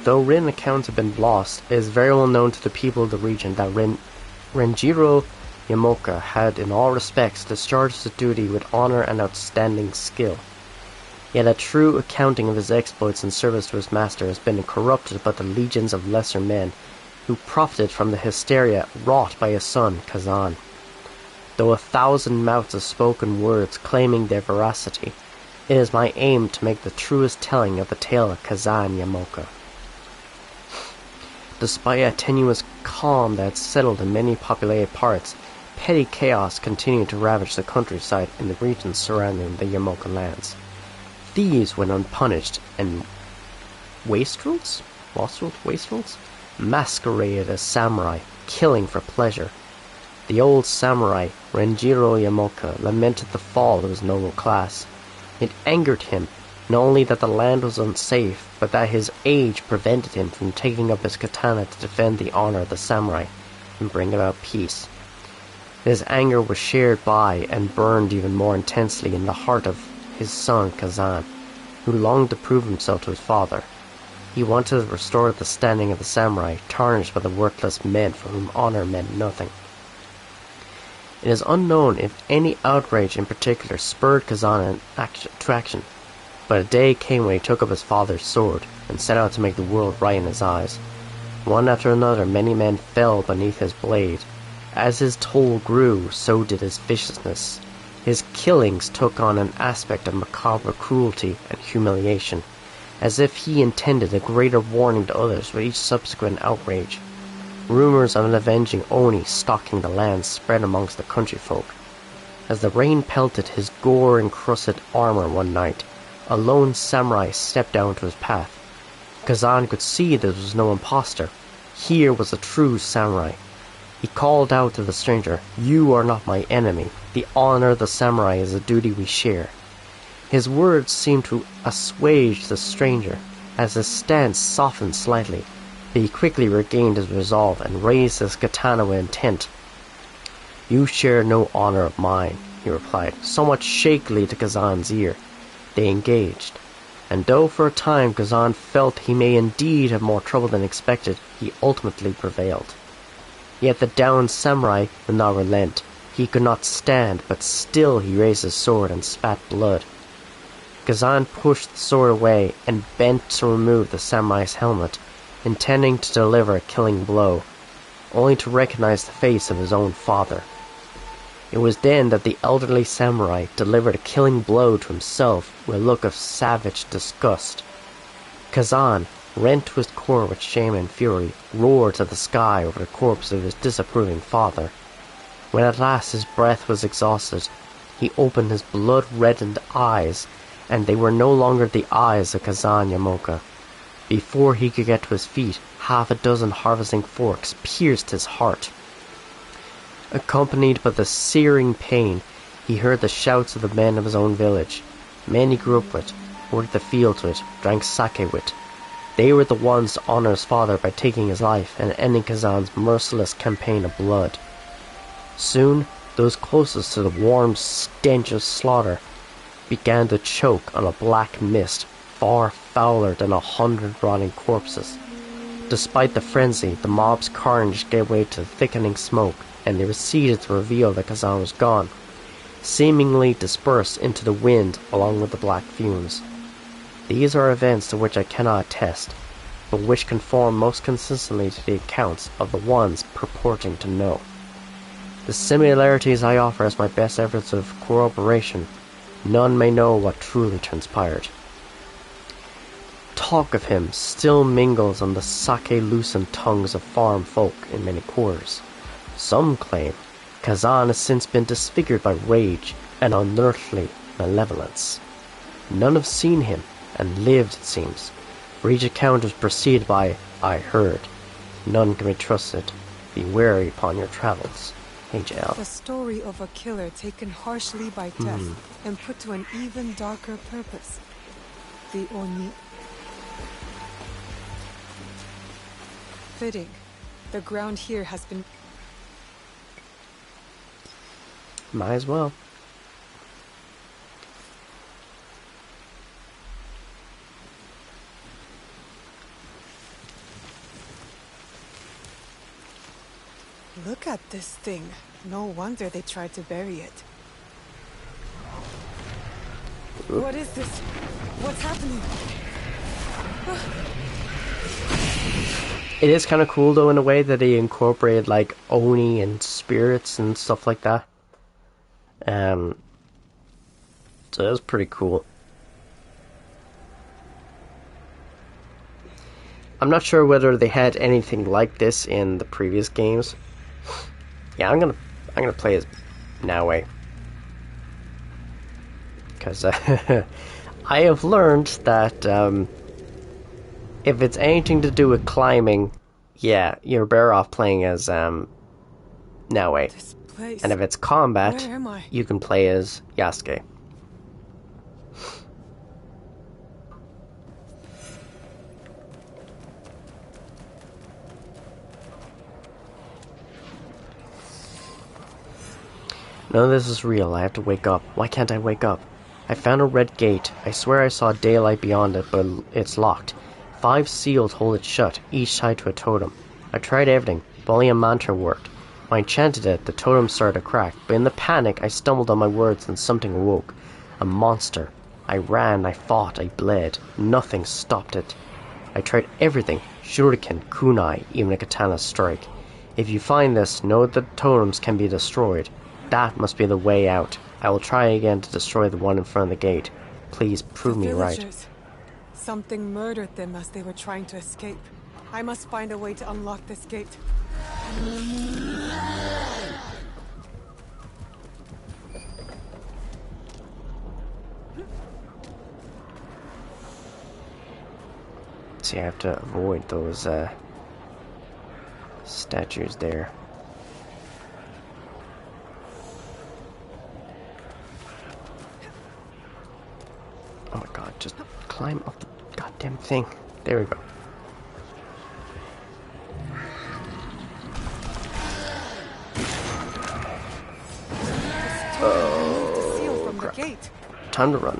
Though written accounts have been lost, it is very well known to the people of the region that Renjiro Yamoka had in all respects discharged his duty with honor and outstanding skill. Yet a true accounting of his exploits in service to his master has been corrupted by the legions of lesser men who profited from the hysteria wrought by his son, Kazan. Though 1,000 mouths have spoken words claiming their veracity, it is my aim to make the truest telling of the tale of Kazan Yamoka. Despite a tenuous calm that had settled in many populated parts, petty chaos continued to ravage the countryside in the regions surrounding the Yamoka lands. Thieves went unpunished, and wastrels masqueraded as samurai, killing for pleasure. The old samurai, Renjiro Yamoka, lamented the fall of his noble class. It angered him not only that the land was unsafe, but that his age prevented him from taking up his katana to defend the honor of the samurai and bring about peace. His anger was shared by and burned even more intensely in the heart of his son Kazan, who longed to prove himself to his father. He wanted to restore the standing of the samurai, tarnished by the worthless men for whom honor meant nothing. It is unknown if any outrage in particular spurred Kazan to action, but a day came when he took up his father's sword and set out to make the world right in his eyes. One after another, many men fell beneath his blade. As his toll grew, so did his viciousness. His killings took on an aspect of macabre cruelty and humiliation, as if he intended a greater warning to others with each subsequent outrage. Rumors of an avenging Oni stalking the land spread amongst the country folk. As the rain pelted his gore-encrusted armor one night, a lone samurai stepped down to his path. Kazan could see that there was no impostor. Here was a true samurai. He called out to the stranger, "You are not my enemy. The honor of the samurai is a duty we share." His words seemed to assuage the stranger, as his stance softened slightly, but he quickly regained his resolve and raised his katana with intent. "You share no honor of mine," he replied, somewhat shakily to Kazan's ear. They engaged, and though for a time Kazan felt he may indeed have more trouble than expected, he ultimately prevailed. Yet the downed samurai would not relent. He could not stand, but still he raised his sword and spat blood. Kazan pushed the sword away and bent to remove the samurai's helmet, intending to deliver a killing blow, only to recognize the face of his own father. It was then that the elderly samurai delivered a killing blow to himself with a look of savage disgust. Kazan, rent to his core with shame and fury, roared to the sky over the corpse of his disapproving father. When at last his breath was exhausted, he opened his blood-reddened eyes, and they were no longer the eyes of Kazan Yamoka. Before he could get to his feet, 6 harvesting forks pierced his heart. Accompanied by the searing pain, he heard the shouts of the men of his own village. Men he grew up with, worked the fields with, drank sake with. They were the ones to honor his father by taking his life and ending Kazan's merciless campaign of blood. Soon, those closest to the warm stench of slaughter began to choke on a black mist far fouler than 100 rotting corpses. Despite the frenzy, the mob's carnage gave way to thickening smoke, and they receded to reveal that Kazan was gone, seemingly dispersed into the wind along with the black fumes. These are events to which I cannot attest, but which conform most consistently to the accounts of the ones purporting to know. The similarities I offer as my best efforts of corroboration, none may know what truly transpired. Talk of him still mingles on the sake-loosened tongues of farm folk in many quarters. Some claim Kazan has since been disfigured by rage and unearthly malevolence. None have seen him, and lived, it seems, for each account was preceded by, "I heard." None can be trusted. Be wary upon your travels. HL. The story of a killer taken harshly by death and put to an even darker purpose. The Oni. Fitting. The ground here has been... Might as well. Look at this thing. No wonder they tried to bury it. What is this? What's happening? It is kind of cool though in a way that they incorporated like Oni and spirits and stuff like that. So that's pretty cool. I'm not sure whether they had anything like this in the previous games. Yeah, I'm gonna play as Naoe, because I have learned that if it's anything to do with climbing, yeah, you're better off playing as Naoe. And if it's combat, you can play as Yasuke. None of this is real. I have to wake up. Why can't I wake up? I found a red gate. I swear I saw daylight beyond it, but it's locked. 5 seals hold it shut, each tied to a totem. I tried everything, but only a mantra worked. When I chanted it, the totem started to crack, but in the panic, I stumbled on my words and something awoke. A monster. I ran, I fought, I bled. Nothing stopped it. I tried everything. Shuriken, kunai, even a katana strike. If you find this, know that totems can be destroyed. That must be the way out. I will try again to destroy the one in front of the gate. Please prove me right. Something murdered them as they were trying to escape. I must find a way to unlock this gate. See, I have to avoid those statues there. Oh my god, just climb up the goddamn thing. There we go. Oh, crap. Time to run.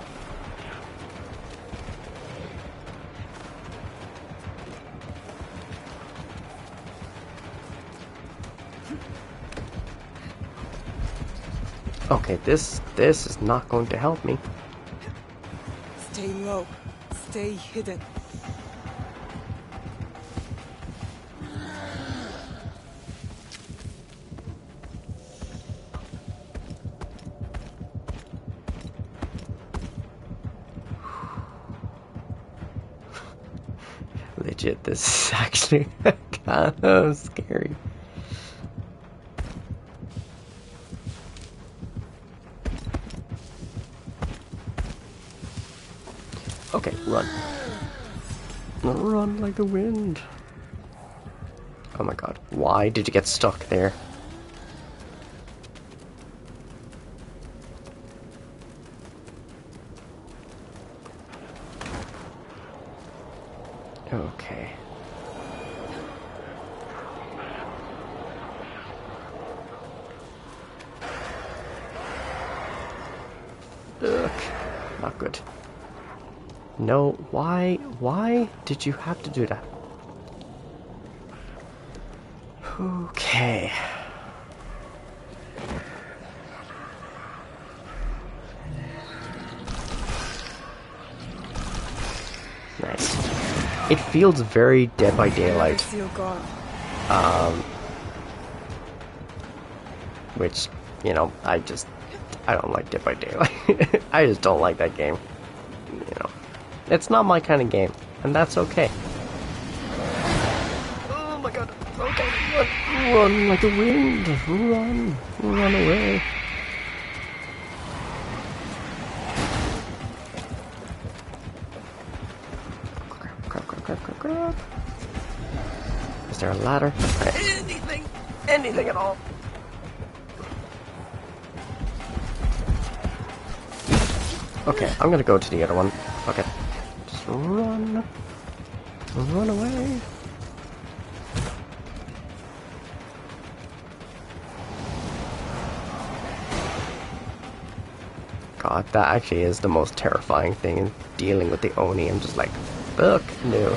Okay, this is not going to help me. Stay low. Stay hidden. Legit, this is actually kind of scary. Okay, run. Run like the wind. Oh my god, why did you get stuck there? Okay. Ugh, not good. No, why did you have to do that? Okay. Nice. It feels very Dead by Daylight. Which, you know, I don't like Dead by Daylight. I just don't like that game. You know. It's not my kind of game, and that's okay. Oh my god. Okay, run like the wind. Run away. Crap. Is there a ladder? Anything at all. Okay, I'm gonna go to the other one. Okay. Just run away. God, that actually is the most terrifying thing in dealing with the Oni. I'm just like, fuck no.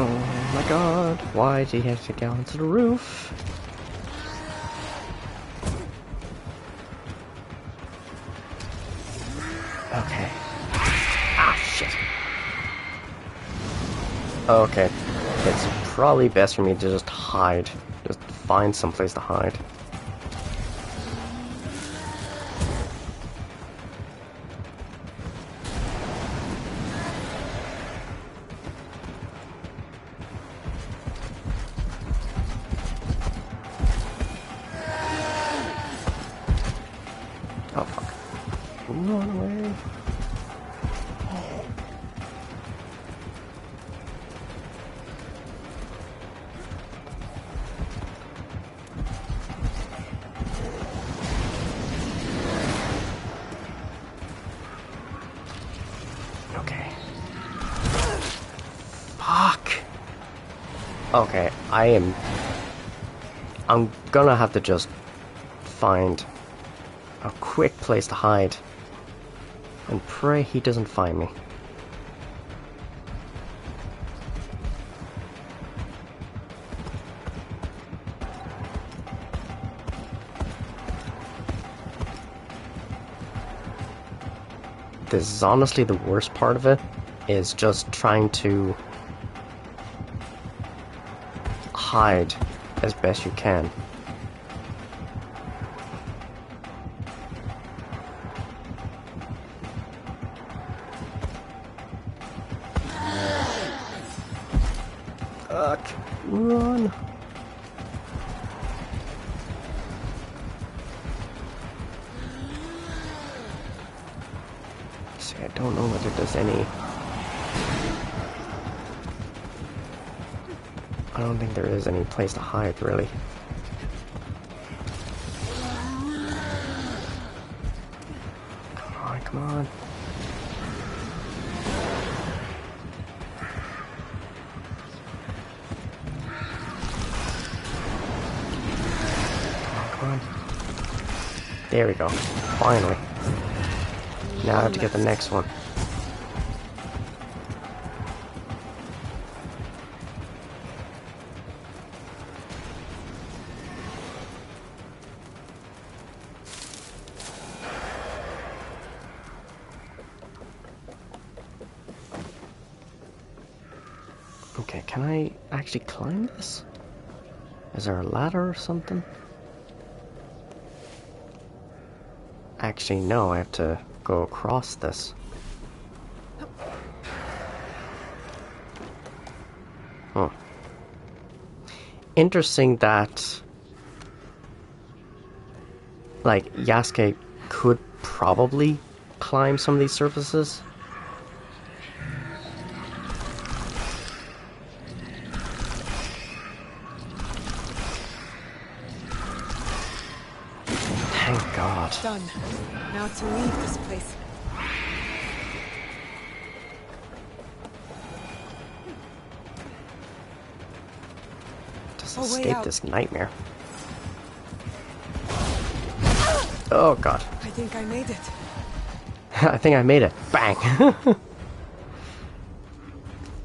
Oh my god, why did he have to get onto the roof? Okay. Ah, shit. Okay. It's probably best for me to just hide. Just find someplace to hide. Oh fuck. Run away. Okay. Fuck. Okay, I'm gonna have to just find a quick place to hide and pray he doesn't find me. This is honestly the worst part of it, is just trying to hide as best you can. Fuck. Run. See, I don't know whether there's any... I don't think there is any place to hide, really. Come on, come on. Come on. There we go. Finally. Now I have to get the next one. Okay, can I actually climb this? Is there a ladder or something? Actually, no, I have to go across this. Huh. Interesting that, like, Yasuke could probably climb some of these surfaces. Thank God. Done. Now to leave this place. Just A way escape out. this nightmare. Oh God. I think I made it. I think I made it. Bang!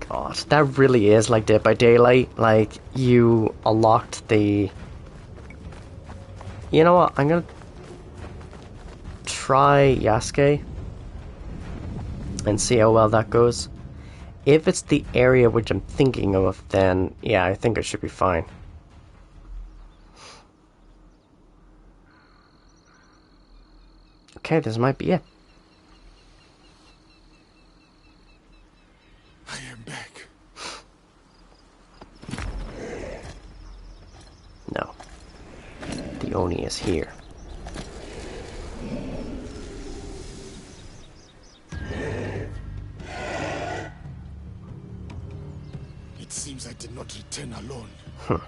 God, that really is like Dead by Daylight. Like, you unlocked the... You know what? I'm gonna try Yasuke and see how well that goes. If it's the area which I'm thinking of, then yeah, I think it should be fine. Okay, this might be it. I am back. No. The Oni is here. It seems I did not return alone. Oh,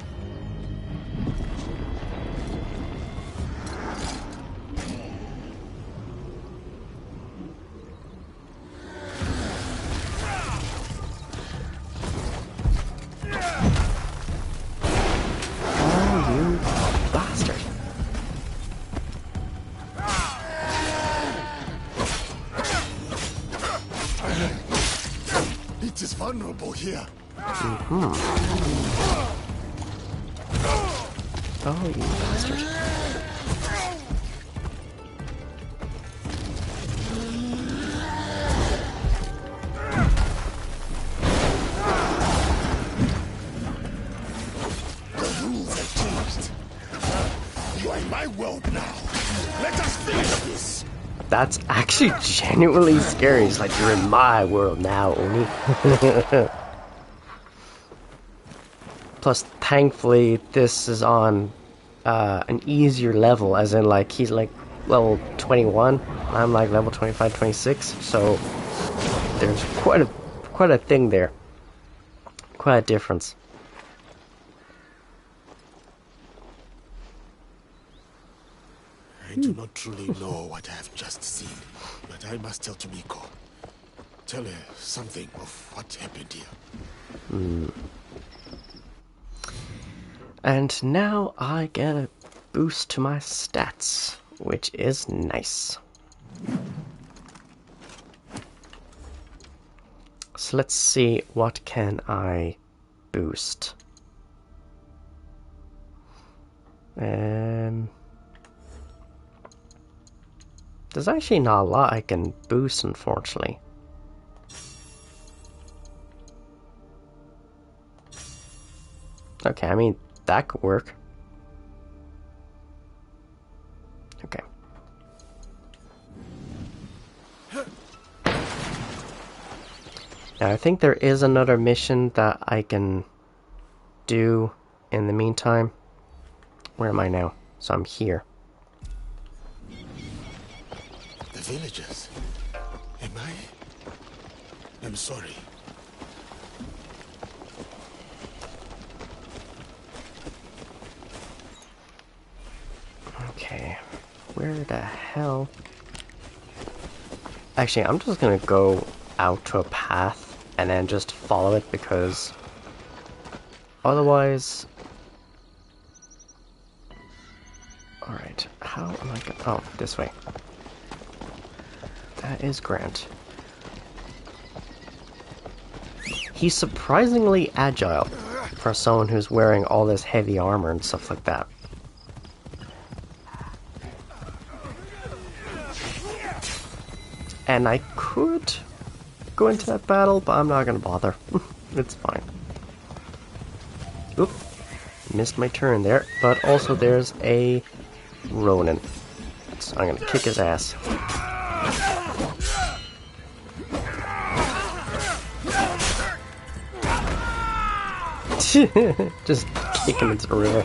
you bastard. It is vulnerable here. Oh, you bastard. The rules have changed. You are in my world now. Let us finish this. That's actually genuinely scary. It's like, you're in my world now, Oni. Plus, thankfully, this is on an easier level, as in, like, he's like level 21, I'm like level 25, 26, so there's quite a thing there. Quite a difference. I do not truly know what I have just seen, but I must tell Tomiko. Tell her something of what happened here. And now I get a boost to my stats, which is nice. So let's see, what can I boost? There's actually not a lot I can boost, unfortunately. Okay, I mean, that could work. Okay. Now, I think there is another mission that I can do in the meantime. Where am I now? So I'm here. The villagers. Am I? I'm sorry. Okay. Where the hell? Actually, I'm just gonna go out to a path and then just follow it, because otherwise... Alright, how am I gonna... Oh, this way. That is Grant. He's surprisingly agile for someone who's wearing all this heavy armor and stuff like that. And I could go into that battle, but I'm not gonna bother. It's fine. Oop. Missed my turn there, but also there's a Ronin. So I'm gonna kick his ass. Just kick him into the river.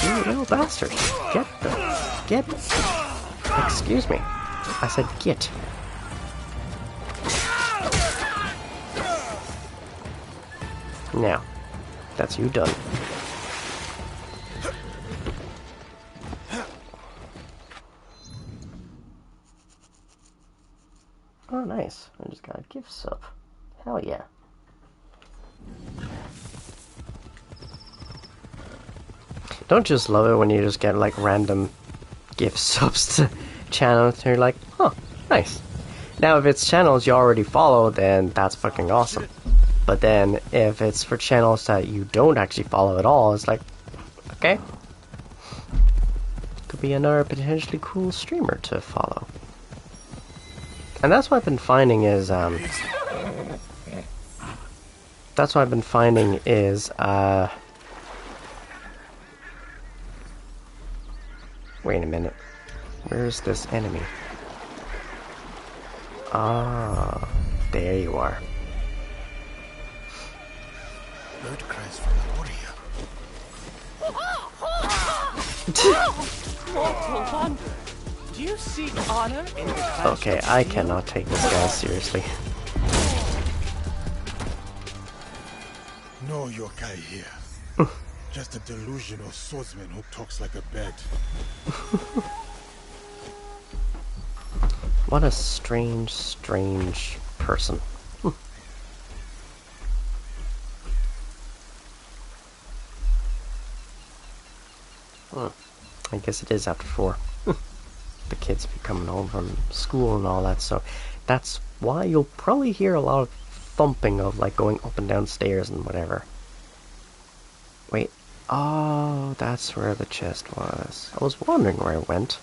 You little bastard. Get. Excuse me. I said get. Now, that's you done. Oh, nice. I just got a gift sub. Hell yeah. Don't just love it when you just get like random gift subs to channels and you're like, oh, nice. Now if it's channels you already follow, then that's fucking awesome. But then if it's for channels that you don't actually follow at all, it's like, okay. Could be another potentially cool streamer to follow. And that's what I've been finding is, wait a minute. Where's this enemy? Ah, there you are. Bird cries from a warrior. Mortal wonder. Do you seek honor in the clash? Okay, I cannot take this guy seriously. No yokai here. Just a delusional swordsman who talks like a bird. What a strange, strange person. I guess it is after 4. The kids be coming home from school and all that, so that's why you'll probably hear a lot of thumping of like going up and down stairs and whatever. Wait, oh, that's where the chest was. I was wondering where it went.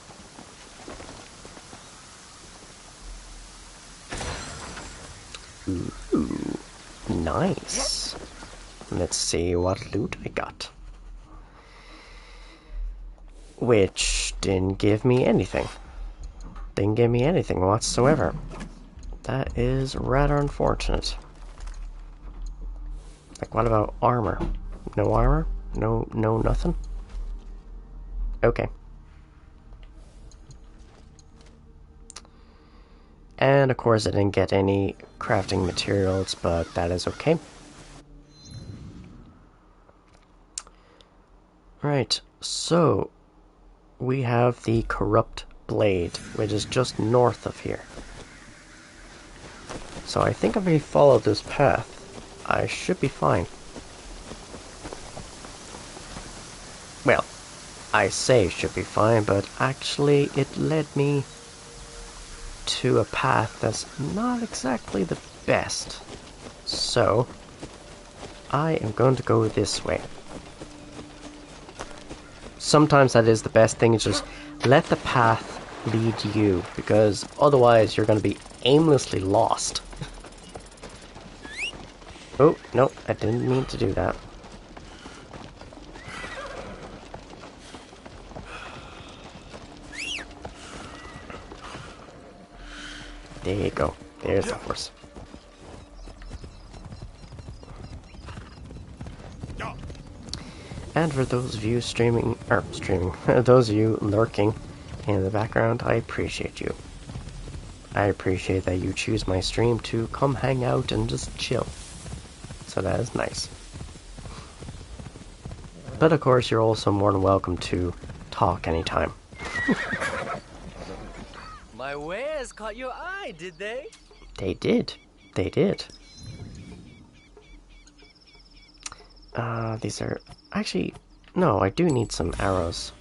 Ooh, nice. Let's see what loot I got. Which didn't give me anything. Didn't give me anything whatsoever. That is rather unfortunate. Like, what about armor? No armor? No nothing? Okay. And of course I didn't get any crafting materials, but that is okay. Right, so we have the Corrupt Blade, which is just north of here. So I think if I follow this path, I should be fine. Well, I say should be fine, but actually it led me to a path that's not exactly the best. So, I am going to go this way. Sometimes that is the best thing, is just let the path lead you, because otherwise you're going to be aimlessly lost. Oh, no, I didn't mean to do that. There you go. There's the horse. And for those of you those of you lurking in the background, I appreciate you. I appreciate that you choose my stream to come hang out and just chill. So that is nice. But of course, you're also more than welcome to talk anytime. My wares caught your eye, did they? They did. They did. These are... Actually, no, I do need some arrows.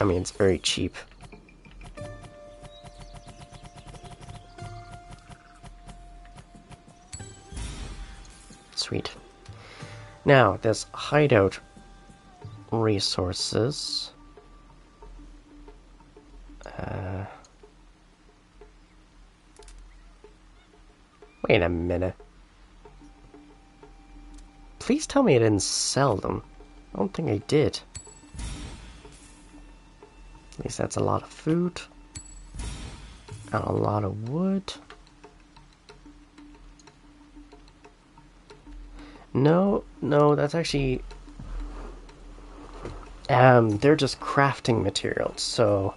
I mean, it's very cheap. Sweet. Now, there's hideout resources. Wait a minute. Please tell me I didn't sell them. I don't think I did. At least that's a lot of food. And a lot of wood. No, that's actually... they're just crafting materials, so...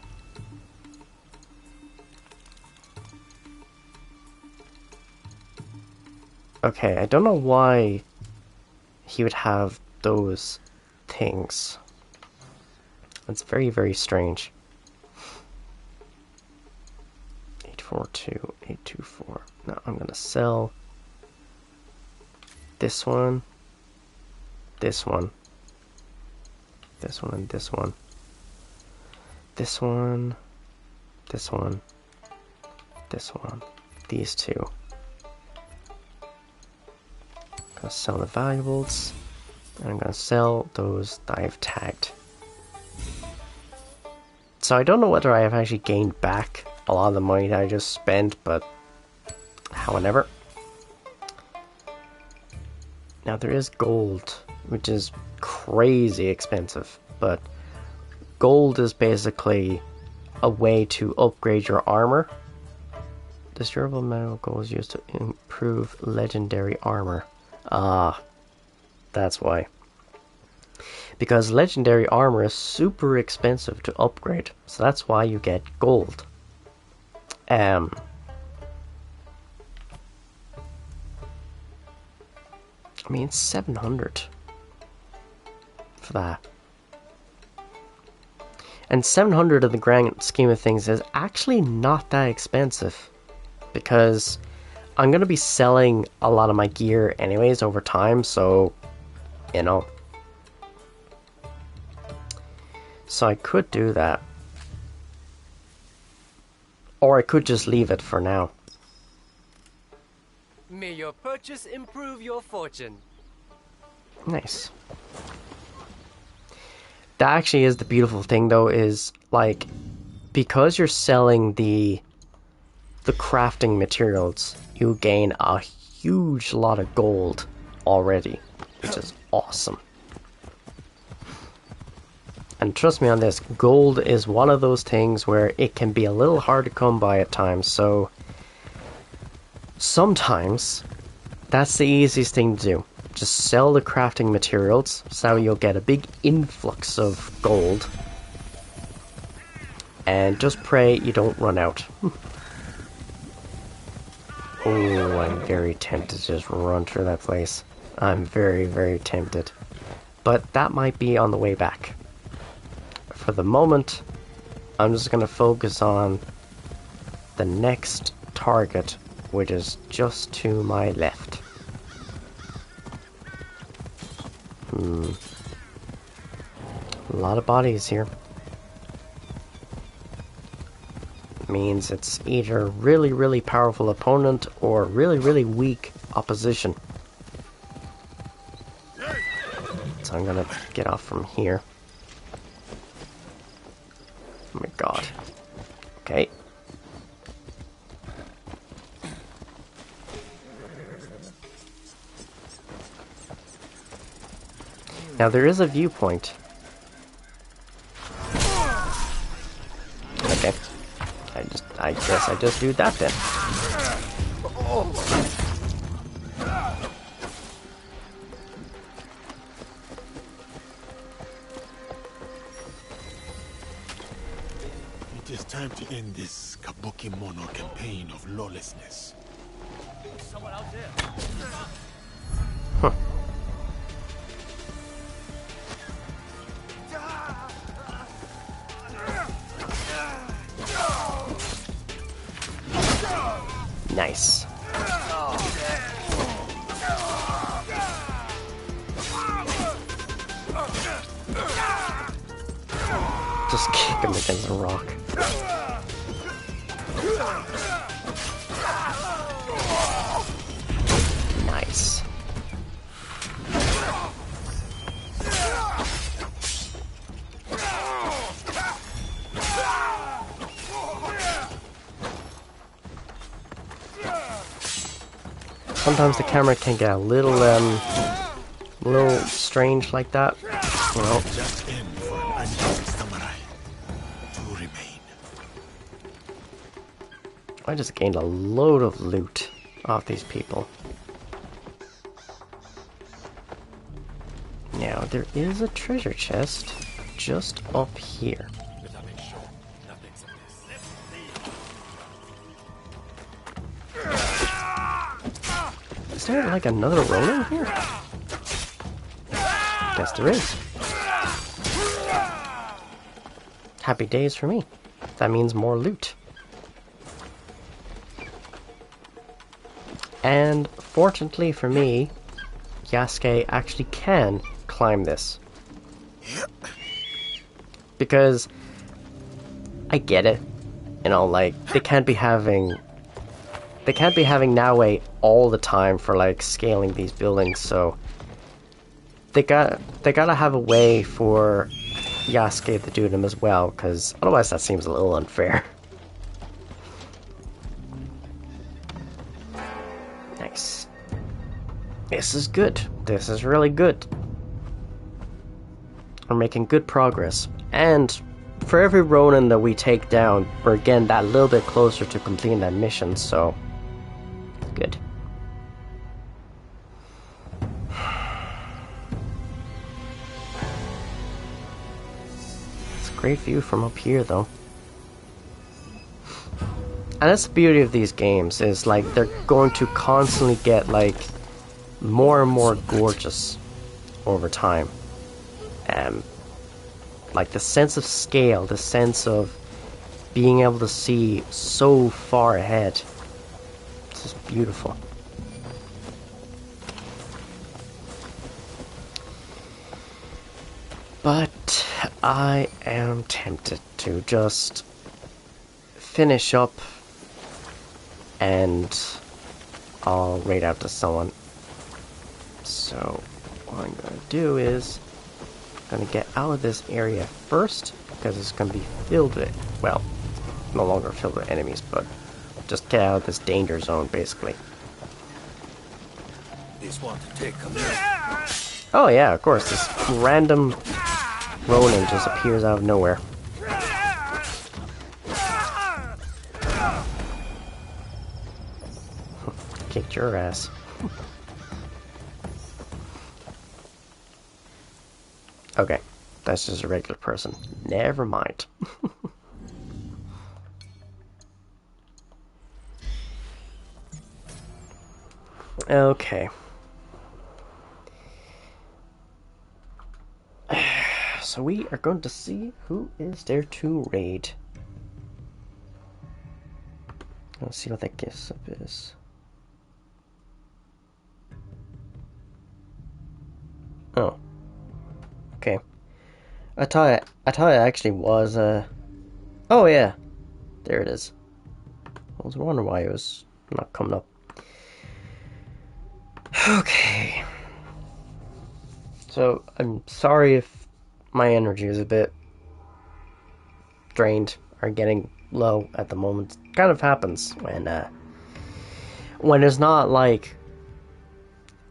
Okay, I don't know why he would have those things. It's very, very strange. 842, 824. Now I'm gonna sell this one, this one, this one, and this one. This one, this one, this one. These two. I'm gonna sell the valuables, and I'm gonna sell those that I've tagged. So I don't know whether I have actually gained back a lot of the money that I just spent, but however. Now there is gold, which is crazy expensive, but gold is basically a way to upgrade your armor. This durable metal gold is used to improve legendary armor. Ah, that's why. Because legendary armor is super expensive to upgrade, so that's why you get gold. I mean, 700 for that. And 700 in the grand scheme of things is actually not that expensive, because I'm going to be selling a lot of my gear anyways over time, so you know. So I could do that. Or I could just leave it for now. May your purchase improve your fortune. Nice. That actually is the beautiful thing, though, is like, because you're selling the crafting materials, you gain a huge lot of gold already, which is awesome. And trust me on this, gold is one of those things where it can be a little hard to come by at times, so sometimes that's the easiest thing to do. Just sell the crafting materials, so you'll get a big influx of gold. And just pray you don't run out. Oh, I'm very tempted to just run through that place. I'm very, very tempted. But that might be on the way back. For the moment, I'm just going to focus on the next target, which is just to my left. A lot of bodies here. Means it's either really, really powerful opponent or really, really weak opposition. So I'm gonna get off from here. Oh my god. Okay. Now there is a viewpoint. Okay. I guess I just do that then. It is time to end this Kabuki Mono campaign of lawlessness. Someone out there. Huh. Nice. Just kick him against a rock. Nice. Sometimes the camera can get a little strange like that. Well, Just end for an unjust samurai to remain. I just gained a load of loot off these people. Now, there is a treasure chest just up here. Is there like another Ronin here? Guess there is. Happy days for me. That means more loot. And fortunately for me, Yasuke actually can climb this. Because I get it. You know, like, they can't be having Naoe all the time for like scaling these buildings, so they gotta have a way for Yasuke to do them as well, because otherwise that seems a little unfair. Nice. This is good. This is really good. We're making good progress, and for every Ronin that we take down, we're getting that little bit closer to completing that mission, so good. It's a great view from up here, though. And that's the beauty of these games, is like they're going to constantly get like more and more gorgeous over time. Like the sense of scale, the sense of being able to see so far ahead. It's just beautiful. But I am tempted to just finish up and I'll raid out to someone. So what I'm gonna do is I'm gonna get out of this area first because it's gonna be filled with, well, no longer filled with enemies, but just get out of this danger zone basically. These want to take a Oh yeah, of course, this random Ronin just appears out of nowhere. Kicked your ass. Okay, that's just a regular person. Never mind. Okay. So we are going to see who is there to raid. Let's see what that gift up is. Oh. Okay. I thought it actually was, oh yeah. There it is. I was wondering why it was not coming up. Okay. So, I'm sorry if my energy is a bit drained or getting low at the moment. It kind of happens when there's not, like,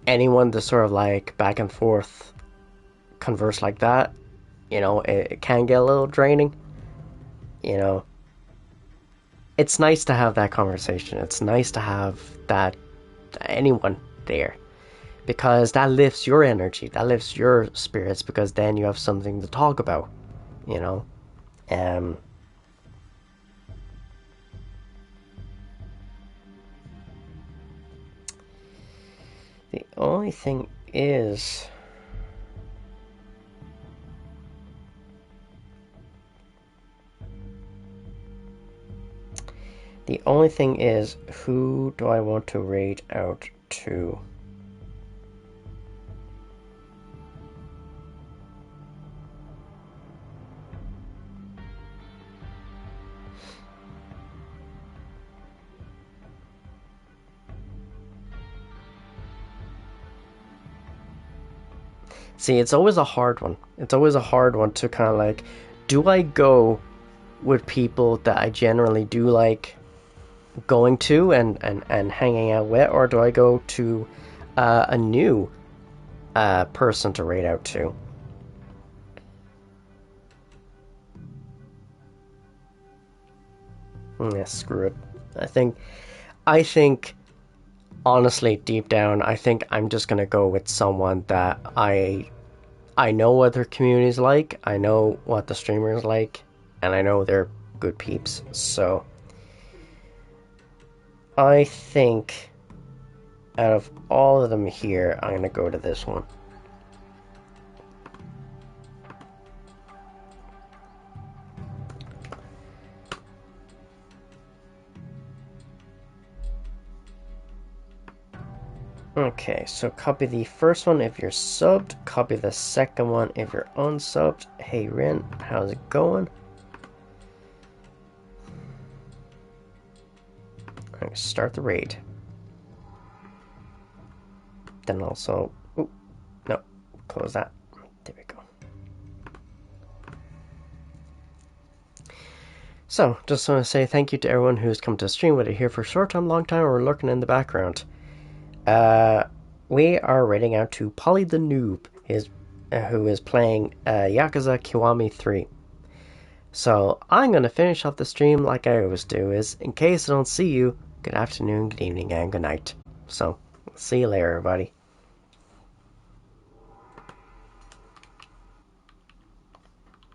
anyone to sort of, like, back and forth converse like that. You know, it can get a little draining. You know, it's nice to have that conversation. It's nice to have that anyone there, because that lifts your energy, that lifts your spirits, because then you have something to talk about, you know. The only thing is, who do I want to raid out to? See, it's always a hard one. It's always a hard one to kind of like, do I go with people that I generally do like going to and hanging out with, or do I go to a new person to raid out to? Yeah, screw it. I think honestly, deep down, I think I'm just gonna go with someone that I know what their community is like, I know what the streamer is like, and I know they're good peeps. So I think out of all of them here, I'm gonna go to this one. Okay, so copy the first one if you're subbed, copy the second one if you're unsubbed. Hey Rin, how's it going? I'm gonna start the raid. Then also, oh, no, close that. There we go. So, just want to say thank you to everyone who's come to the stream, whether you're here for a short time, long time, or lurking in the background. We are raiding out to Polly the Noob, who is playing Yakuza Kiwami 3. So I'm going to finish off the stream like I always do, is in case I don't see you, good afternoon, good evening, and good night. So, see you later, everybody.